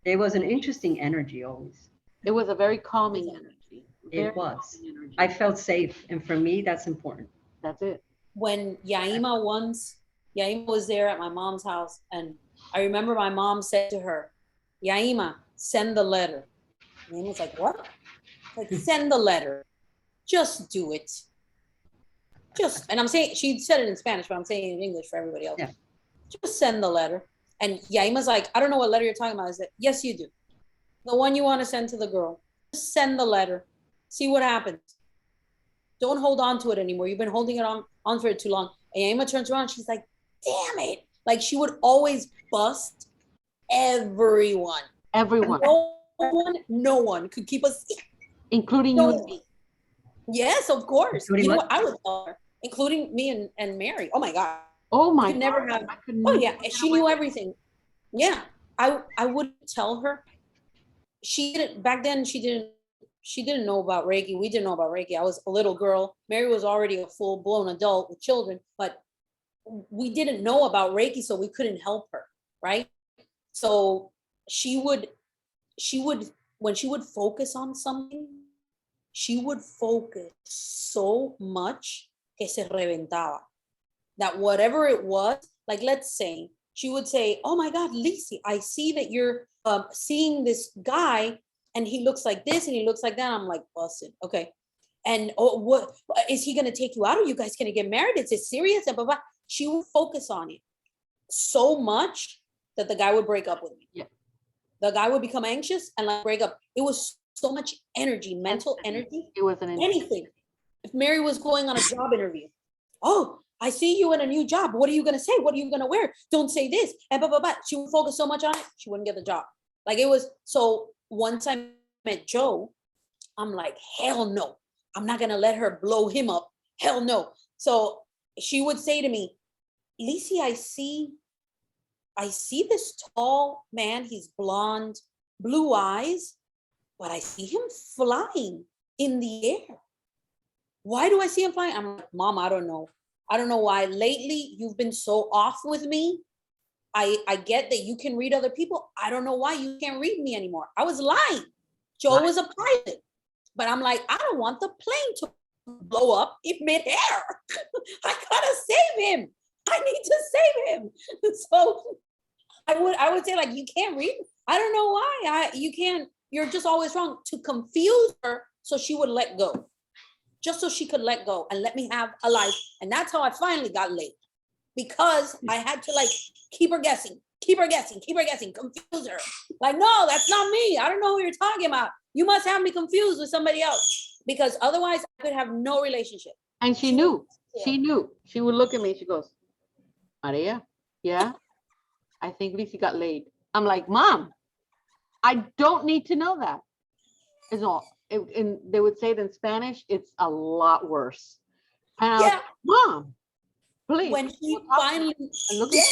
It was an interesting energy always. it was a very calming energy. Very It was. calming energy. I felt safe, and for me, that's important. That's it. When Yaima was there at my mom's house, and I remember my mom said to her, Yaima, send the letter. And Yaima was like, what? Like, send the letter. Just do it. Just, and I'm saying, she said it in Spanish, but I'm saying it in English for everybody else. Yeah. Just send the letter. And Yaima's like, I don't know what letter you're talking about. I said, yes, you do. The one you want to send to the girl. Just send the letter. See what happens. Don't hold on to it anymore. You've been holding it on for too long. And Yaima turns around. She's like, damn it. Like she would always bust everyone. Everyone, No one could keep us. including No you and one. me. Yes, of course. Including You know what? what? I would tell her, including me and Mary. Oh my God. Oh my could never God, have- I could Oh never yeah. get She away knew with it. everything. Yeah. I would tell her. She didn't back then, she didn't know about Reiki. We didn't know about Reiki. I was a little girl. Mary was already a full-blown adult with children, but we didn't know about Reiki, so we couldn't help her, right? So she would, when she would focus on something, she would focus so much que se reventaba. That whatever it was, like let's say, she would say, oh my God, Lisi, I see that you're seeing this guy and he looks like this and he looks like that. I'm like, busted, okay. And oh, what is he gonna take you out? Are you guys gonna get married? Is it serious? And blah, blah. She would focus on it so much that the guy would break up with me. Yeah. The guy would become anxious and like break up. It was so much energy, mental energy, It was an anything. If Mary was going on a job interview, oh, I see you in a new job. What are you gonna say? What are you gonna wear? Don't say this. And blah, blah, blah. She would focus so much on it, she wouldn't get the job. Like it was, so once I met Joe, I'm like, hell no. I'm not gonna let her blow him up. Hell no. So she would say to me, Lisi, I see this tall man. He's blonde, blue eyes, but I see him flying in the air. Why do I see him flying? I'm like, Mom, I don't know. I don't know why. Lately, you've been so off with me. I get that you can read other people. I don't know why you can't read me anymore. I was lying. Joe was a pilot. But I'm like, I don't want the plane to blow up in midair. I gotta save him. I need to save him. So I would say, like, you can't read. I don't know why. You can't, you're just always wrong. To confuse her so she would let go. Just so she could let go and let me have a life. And that's how I finally got laid. Because I had to like keep her guessing, confuse her. Like, no, that's not me. I don't know who you're talking about. You must have me confused with somebody else. Because otherwise I could have no relationship. And she knew. She knew. She would look at me. She goes, Maria, yeah, I think Lisi got laid. I'm like, Mom, I don't need to know that. It's all. And they would say it in Spanish. It's a lot worse. And I was Yeah. like, Mom, please. When he we'll talk finally, and look at- yeah.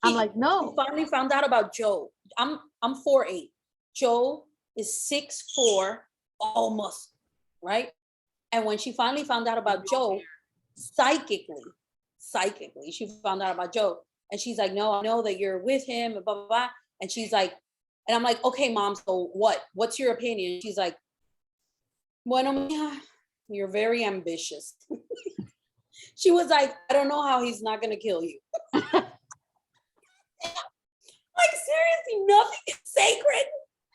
I'm like, no. He finally found out about Joe. I'm 4'8". Joe is 6'4", almost, right? And when she finally found out about Joe, psychically, she found out about Joe. And she's like, no, I know that you're with him, and blah, blah, blah. And she's like, and I'm like, okay, Mom, so what? What's your opinion? She's like, bueno, mija, you're very ambitious. She was like, I don't know how he's not gonna kill you. Like, seriously, nothing is sacred.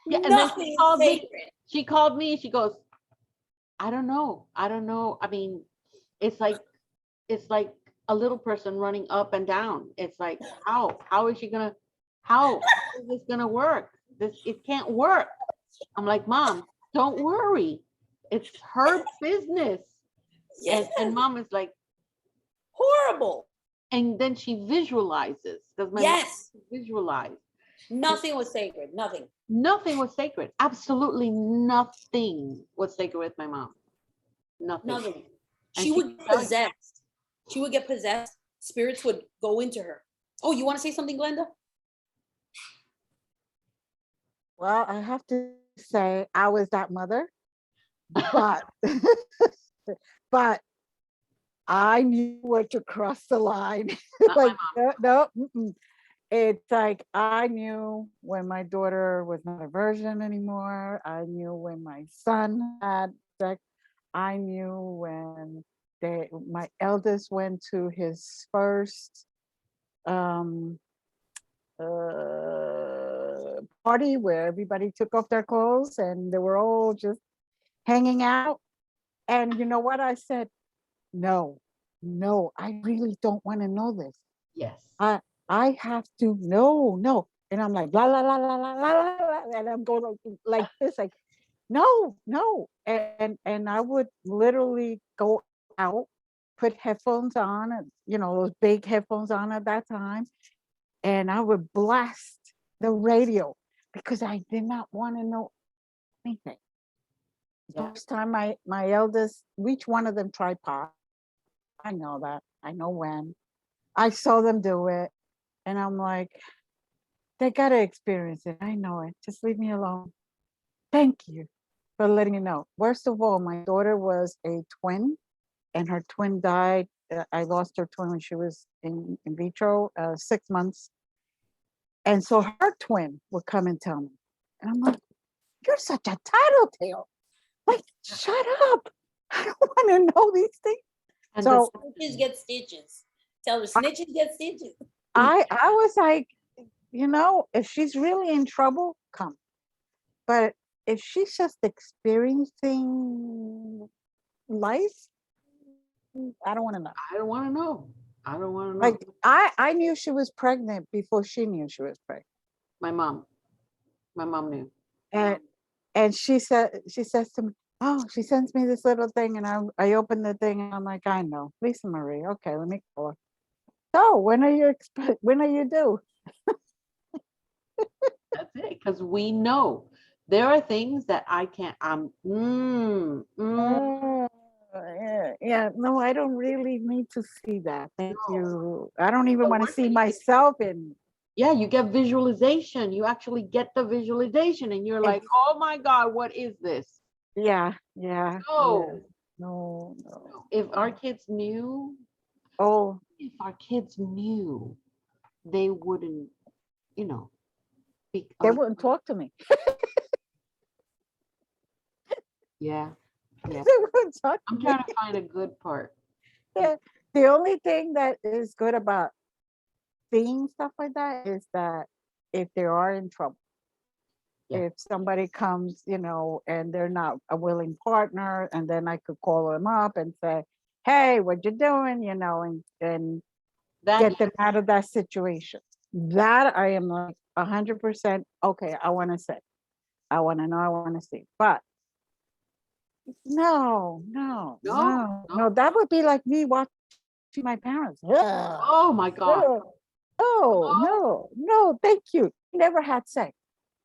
Yeah, and then Nothing she is called me. sacred. She called me. She goes, I don't know. I mean, it's like a little person running up and down. It's like, how is she gonna, how is this gonna work? It can't work. I'm like, Mom, don't worry. It's her business. Yes. And Mom is like, Horrible. and then she visualizes. Does my Yes. mom visualize? Nothing was sacred. Nothing. Nothing was sacred. Absolutely nothing was sacred with my mom. Nothing. Nothing. And She would would get tell you- possessed. She would get possessed. Spirits would go into her. Oh, you want to say something, Glenda? Well, I have to say I was that mother, but but I knew where to cross the line. Not my Like no, mm-mm. It's like I knew when my daughter was not a virgin anymore. I knew when my son had sex. I knew when my eldest went to his first party where everybody took off their clothes and they were all just hanging out. And you know what? I said, no, no, I really don't want to know this. Yes. I have to, no. And I'm like, la, la, la, la, la, la, la, la, and I'm going like this, like, no. And I would literally go out, put headphones on, and those big headphones on at that time, and I would blast the radio because I did not want to know anything. Yeah. First time my eldest, each one of them tried pot. I know that. I know when. I saw them do it, and I'm like, they gotta experience it. I know it. Just leave me alone. Thank you for letting me know. Worst of all, my daughter was a twin, and her twin died. I lost her twin when she was in vitro, 6 months. And so her twin would come and tell me. And I'm like, you're such a tattletale. Like, shut up. I don't want to know these things. And So Snitches get stitches. Tell her snitches get stitches. I was like, if she's really in trouble, come. But if she's just experiencing life, I don't want to know. I don't want to know. I don't want to know. Like I knew she was pregnant before she knew she was pregnant. My mom knew. And she says to me, oh, she sends me this little thing, and I open the thing, and I'm like, I know, Lisa Marie. Okay, let me call her. So when are you due? That's it. Because we know there are things that I can't. Yeah, no, I don't really need to see that. Thank No. you. I don't even But want to once see you get- myself in. Yeah, you get visualization. You actually get the visualization, and you're like, oh my God, what is this? Yeah. No. No. If our kids knew, Oh, if our kids knew, they wouldn't, be. they wouldn't talk to me. Yeah. Yeah. They wouldn't talk to I'm me. trying to find a good part. The only thing that is good about seeing stuff like that is that if they are in trouble, Yeah. if somebody comes, and they're not a willing partner, and then I could call them up and say, hey, what you doing, and That get them out of that situation. That I am like 100% okay. I want to say, I want to know, I want to see, but no, that would be like me watching my parents. Ugh. Oh my God. No, thank you. Never had sex.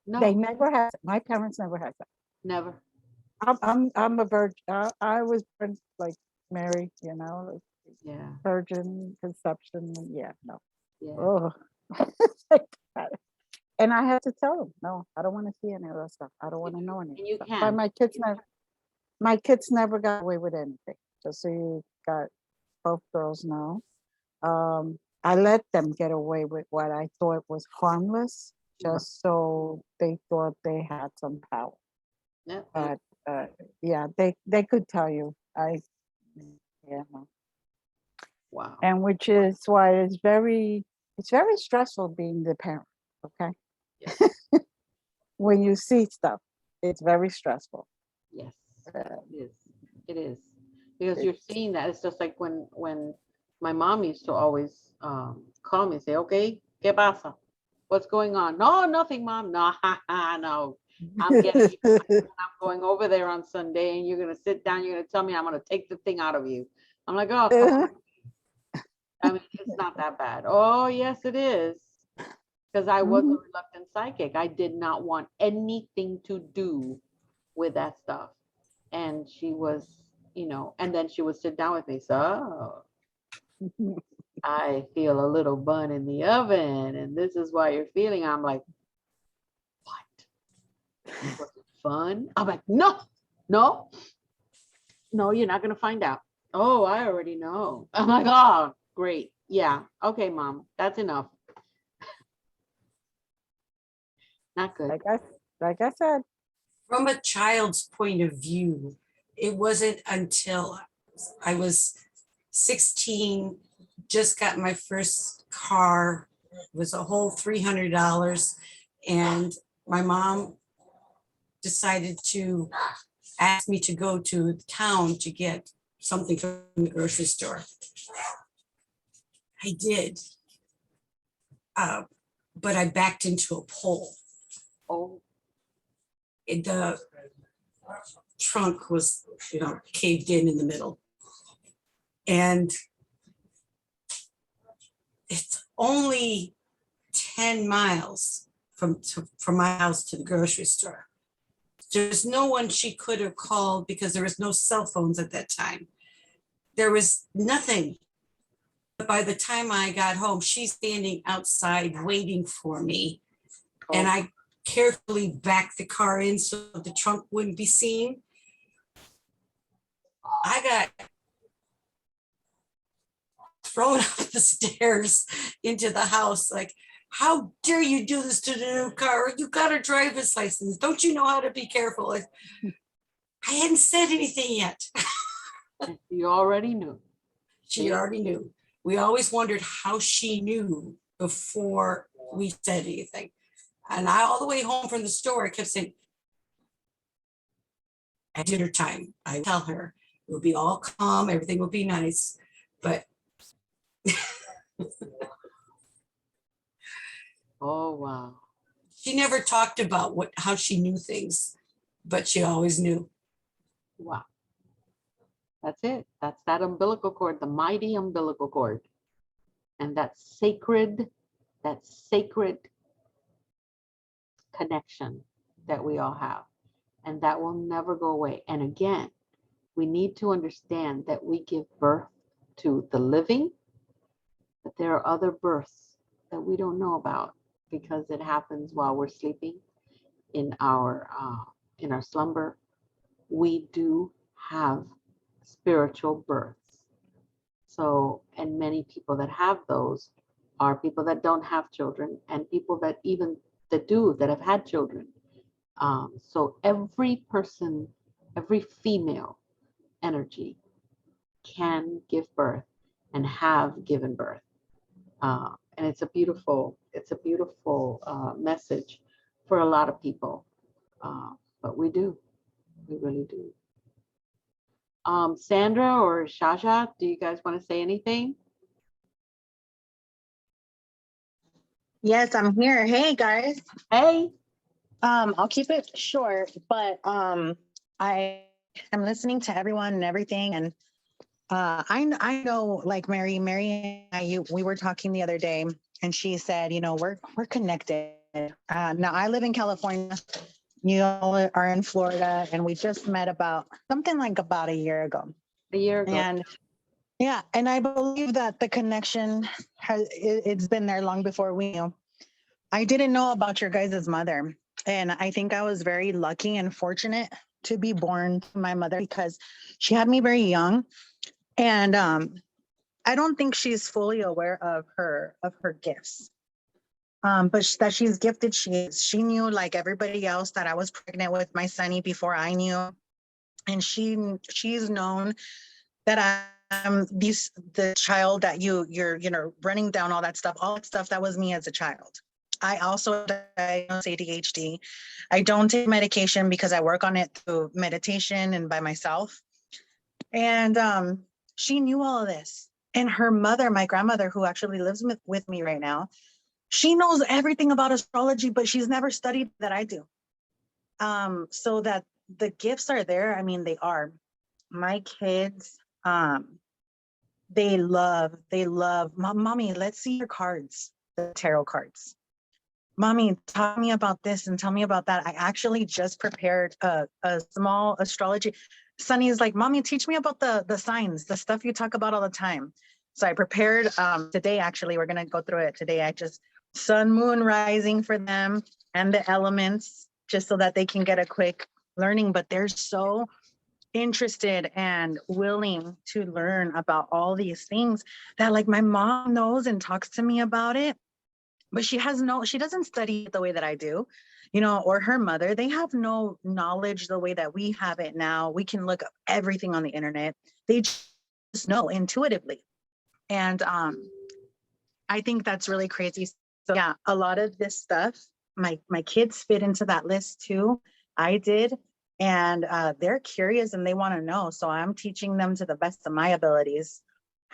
They No, never had. My parents never had sex. never. I'm a virgin. I was born like Mary, like Yeah. virgin conception. Yeah, no. Yeah. Oh, and I had to tell them, no, I don't want to see any of that stuff. I don't want to know any. And you But can. my kids never got away with anything. Just so you got both girls know. I let them get away with what I thought was harmless, just so they thought they had some power. Yeah. But yeah, they could tell you. No. Wow. And which is why it's very stressful being the parent. Okay, Yes. when you see stuff, it's very stressful. Yes. Uh, It is. It is. Because you're seeing that. It's just like when my mom used to always call me and say, okay, ¿qué pasa? What's going on? No, nothing, mom. No, no. I'm getting you. I'm going over there on Sunday, and you're gonna sit down, you're gonna tell me I'm gonna take the thing out of you. I'm like, oh, come on. I mean, it's not that bad. Oh, yes, it is. Because I was a Mhm. reluctant psychic. I did not want anything to do with that stuff. And she was, and then she would sit down with me. So I feel a little bun in the oven, and this is why you're feeling. I'm like, what? Was it fun? I'm like, no, you're not gonna find out. Oh, I already know. I'm like, oh, great. Yeah. Okay, mom, that's enough. Not good. Like I said, From a child's point of view, it wasn't until I was 16, just got my first car, it was a whole $300, and my mom decided to ask me to go to the town to get something from the grocery store. I did. But I backed into a pole. Oh, The trunk was, caved in the middle. And it's only 10 miles from my house to the grocery store. There's no one she could have called because there was no cell phones at that time. There was nothing. But by the time I got home, she's standing outside waiting for me. And I carefully backed the car in so the trunk wouldn't be seen. I got thrown up the stairs into the house. Like, how dare you do this to the new car? You got a driver's license. Don't you know how to be careful? I hadn't said anything yet. you already knew. She already knew. We always wondered how she knew before we said anything. And all the way home from the store, I kept saying, at dinner time, I tell her it will be all calm, everything will be nice, but Oh, wow. she never talked about how she knew things, but she always knew. Wow. That's it. That's that umbilical cord, the mighty umbilical cord. And that sacred connection that we all have. And that will never go away. And again, we need to understand that we give birth to the living, but there are other births that we don't know about because it happens while we're sleeping in our slumber. We do have spiritual births. So, and many people that have those are people that don't have children and people that even that do, that have had children. So every person, every female energy can give birth and have given birth. And it's a beautiful message for a lot of people. But we really do. Sandra or Shasha, do you guys want to say anything? Yes, I'm here. Hey guys. Hey. I'll keep it short, but I am listening to everyone and everything, and I know, like Mary and we were talking the other day, and she said, we're connected. Now I live in California. You all are in Florida, and we just met about a year ago. A year ago. And yeah, and I believe that the connection it's been there long before we knew. I didn't know about your guys' mother. And I think I was very lucky and fortunate to be born to my mother because she had me very young. And I don't think she's fully aware of her gifts. But that she's gifted, she knew, like everybody else, that I was pregnant with my sonny before I knew. And she's known that I'm the child that you're running down all that stuff that was me as a child. I also diagnosed ADHD. I don't take medication because I work on it through meditation and by myself. And she knew all of this. And her mother, my grandmother, who actually lives with me right now, she knows everything about astrology, but she's never studied that I do. So that the gifts are there. I mean, they are. My kids, they love, Mommy, let's see your cards, the tarot cards. Mommy, tell me about this and tell me about that. I actually just prepared a small astrology. Sunny is like, Mommy, teach me about the signs, the stuff you talk about all the time. So I prepared today, actually, we're going to go through it today. I just sun, moon, rising for them and the elements just so that they can get a quick learning. But they're so interested and willing to learn about all these things that, like, my mom knows and talks to me about it. But she doesn't study it the way that I do, or her mother. They have no knowledge the way that we have it now. We can look up everything on the internet. They just know intuitively. And I think that's really crazy. So yeah, a lot of this stuff, my kids fit into that list too. I did. And they're curious and they want to know. So I'm teaching them to the best of my abilities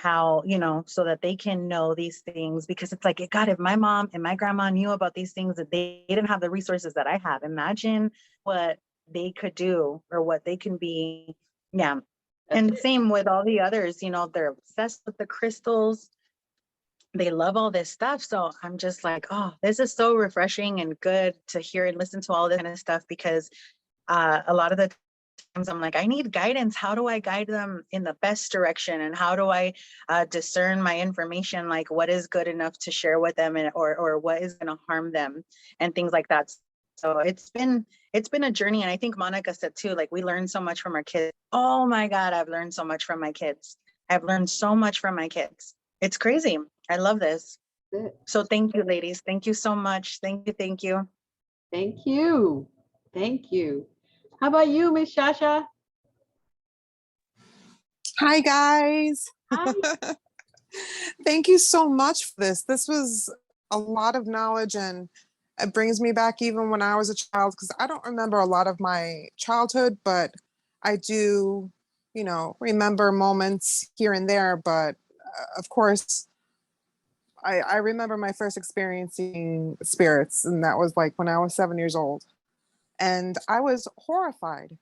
how, so that they can know these things, because it's like, God, if my mom and my grandma knew about these things, that they didn't have the resources that I have, imagine what they could do or what they can be. Yeah. That's And it. same with all the others, they're obsessed with the crystals. They love all this stuff. So I'm just like, oh, this is so refreshing and good to hear and listen to all this kind of stuff, because a lot of the times I'm like, I need guidance. How do I guide them in the best direction? And how do I discern my information? Like, what is good enough to share with them, and or what is going to harm them, and things like that. So it's been a journey. And I think Monica said too, like, we learn so much from our kids. Oh my God, I've learned so much from my kids. I've learned so much from my kids. It's crazy. I love this. That's it. So thank you, ladies. Thank you so much. Thank you. Thank you. Thank you. Thank you. How about you, Miss Shasha? Hi, guys. Hi. Thank you so much for this. This was a lot of knowledge, and it brings me back even when I was a child, because I don't remember a lot of my childhood, but I do, remember moments here and there. But of course, I remember my first experiencing spirits, and that was like when I was 7 years old. And I was horrified.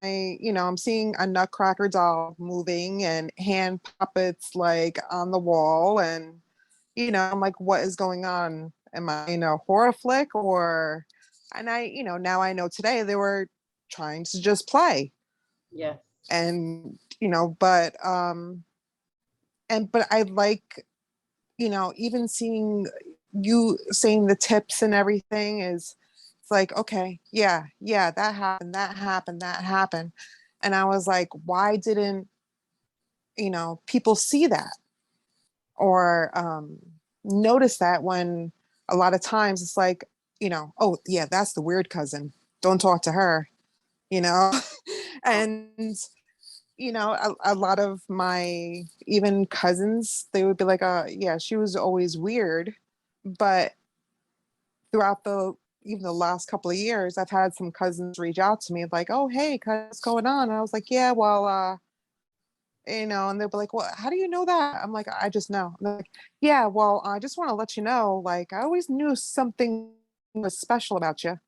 I'm seeing a Nutcracker doll moving and hand puppets like on the wall. And, I'm like, what is going on? Am I in a horror flick? And now I know today they were trying to just play. Yes. And, but I like, even seeing you saying the tips and everything is, it's like, okay, yeah, that happened. And I was like, why didn't, people see that or notice that, when a lot of times it's like, oh yeah, that's the weird cousin. Don't talk to her, you know? And, a lot of my even cousins, they would be like, yeah, she was always weird. But throughout even the last couple of years, I've had some cousins reach out to me like, oh, hey, what's going on? And I was like, yeah, well, and they'll be like, well, how do you know that? I'm like, I just know. And they're like, yeah, well, I just want to let you know, like, I always knew something was special about you.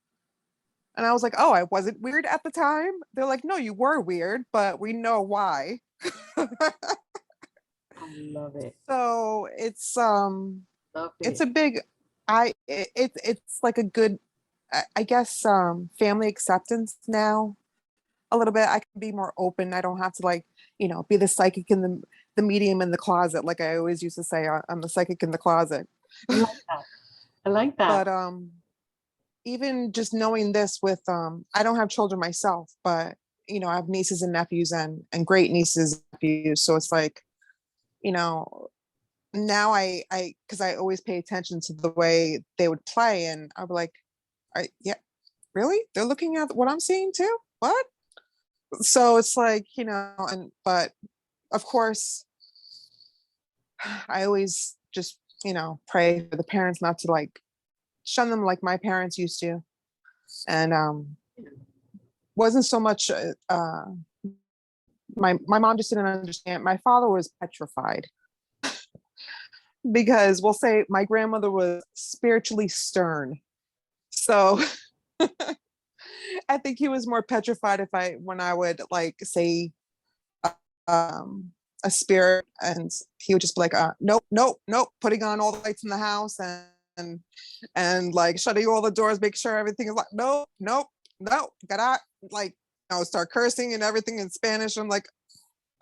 And I was like, oh, I wasn't weird at the time. They're like, no, you were weird, but we know why. I love it. So Love it's it. a big, it's like a good, I guess, family acceptance now a little bit. I can be more open. I don't have to, like, be the psychic in the medium in the closet. Like I always used to say, I'm the psychic in the closet. I like that. I like that. But even just knowing this with, I don't have children myself, but I have nieces and nephews and great nieces and nephews. So it's like, now because I always pay attention to the way they would play, and I'd be like, yeah, really? They're looking at what I'm seeing too? What? So it's like, but of course, I always just, pray for the parents not to like shun them like my parents used to. And wasn't so much my mom just didn't understand. My father was petrified because we'll say my grandmother was spiritually stern. So I think he was more petrified when I would like say a spirit, and he would just be like, nope, nope, nope, putting on all the lights in the house and like shutting all the doors, make sure everything is like, nope, nope, nope, gotta like, start cursing and everything in Spanish. I'm like,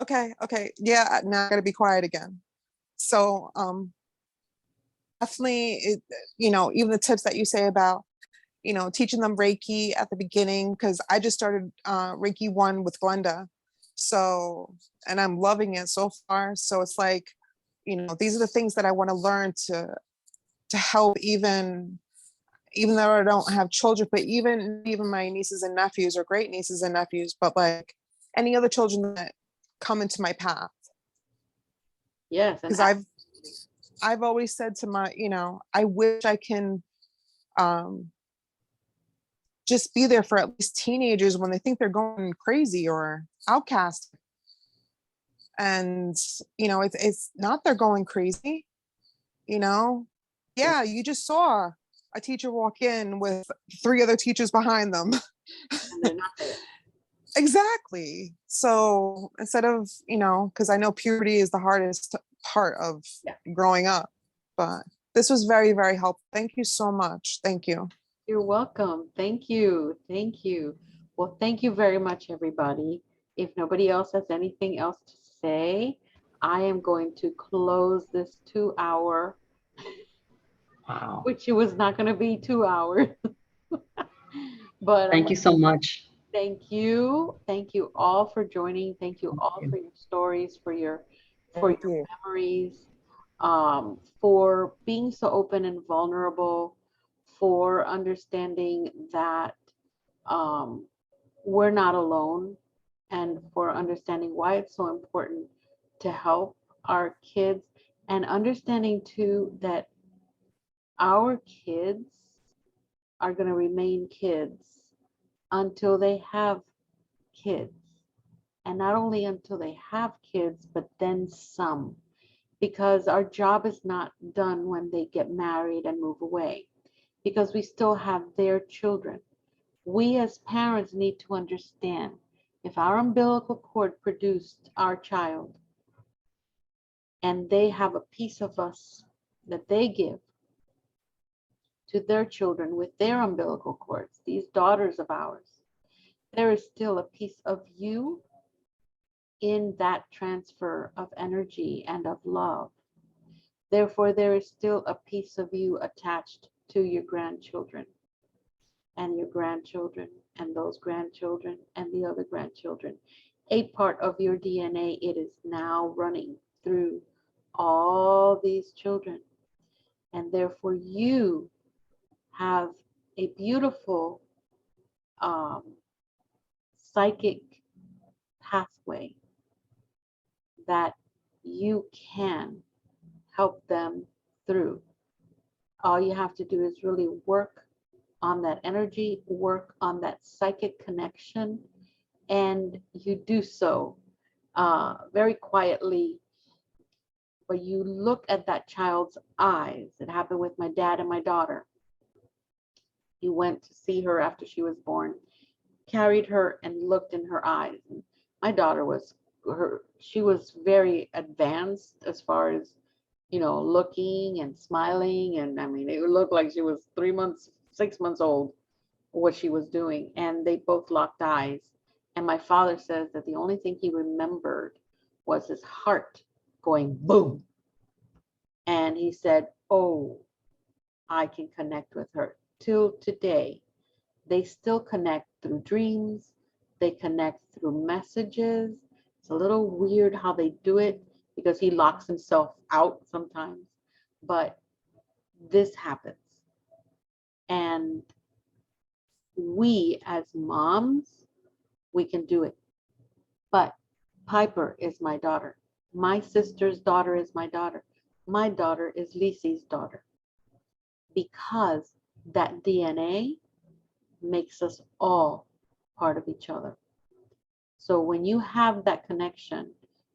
okay, yeah, now I gotta be quiet again. So definitely even the tips that you say about teaching them Reiki at the beginning, because I just started Reiki 1 with Glenda. So, and I'm loving it so far. So it's like, these are the things that I want to learn to help, even though I don't have children, but even my nieces and nephews, or great nieces and nephews, but like any other children that come into my path. Yes. Because I've always said to my, I wish I can just be there for at least teenagers when they think they're going crazy or outcast. And, it's not they're going crazy, you know? Yeah, you just saw a teacher walk in with 3 other teachers behind them. And they're not there. Exactly. So instead of, because I know puberty is the hardest part of Yeah. growing up, but this was very, very helpful. Thank you so much. Thank you. You're welcome. Thank you. Thank you. Well, thank you very much, everybody. If nobody else has anything else to say, I am going to close this 2-hour, Wow. which it was not going to be 2 hours. But Thank you so much. thank you. Thank you all for joining. Thank you all for your stories, for your memories, for being so open and vulnerable, for understanding that we're not alone, and for understanding why it's so important to help our kids, and understanding too that our kids are going to remain kids until they have kids. And not only until they have kids, but then some. Because our job is not done when they get married and move away, because we still have their children. We as parents need to understand, if our umbilical cord produced our child and they have a piece of us that they give to their children with their umbilical cords, these daughters of ours, there is still a piece of you in that transfer of energy and of love. Therefore, there is still a piece of you attached to your grandchildren and your grandchildren and those grandchildren and the other grandchildren. A part of your DNA, it is now running through all these children. And therefore, you have a beautiful psychic pathway that you can help them through. All you have to do is really work on that energy, work on that psychic connection, and you do so very quietly. But you look at that child's eyes. It happened with my dad and my daughter. He went to see her after she was born, carried her and looked in her eyes. And my daughter she was very advanced as far as, looking and smiling. And I mean, it looked like she was 3 months, 6 months old, what she was doing. And they both locked eyes. And my father says that the only thing he remembered was his heart going boom. And he said, oh, I can connect with her. Till today, they still connect through dreams. They connect through messages. It's a little weird how they do it, because he locks himself out sometimes, but this happens. And we as moms, we can do it. But Piper is my daughter. My sister's daughter is my daughter. My daughter is Lisi's daughter. Because that DNA makes us all part of each other. So when you have that connection,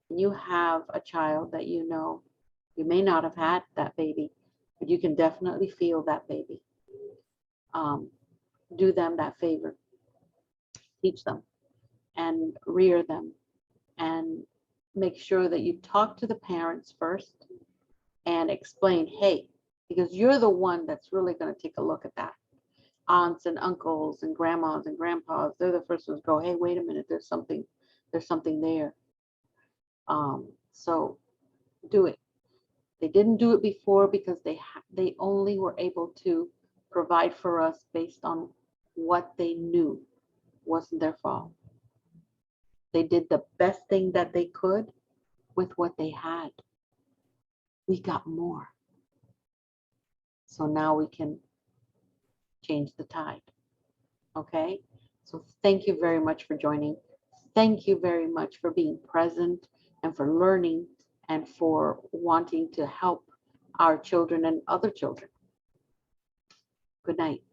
you have a child that you may not have had that baby, but you can definitely feel that baby. Do them that favor. Teach them and rear them, and make sure that you talk to the parents first and explain, hey, because you're the one that's really going to take a look at that. Aunts and uncles and grandmas and grandpas, they're the first ones to go, hey, wait a minute, there's something there. So do it. They didn't do it before because they only were able to provide for us based on what they knew. Wasn't their fault. They did the best thing that they could with what they had. We got more. So now we can change the tide. Okay? So thank you very much for joining. Thank you very much for being present and for learning and for wanting to help our children and other children. Good night.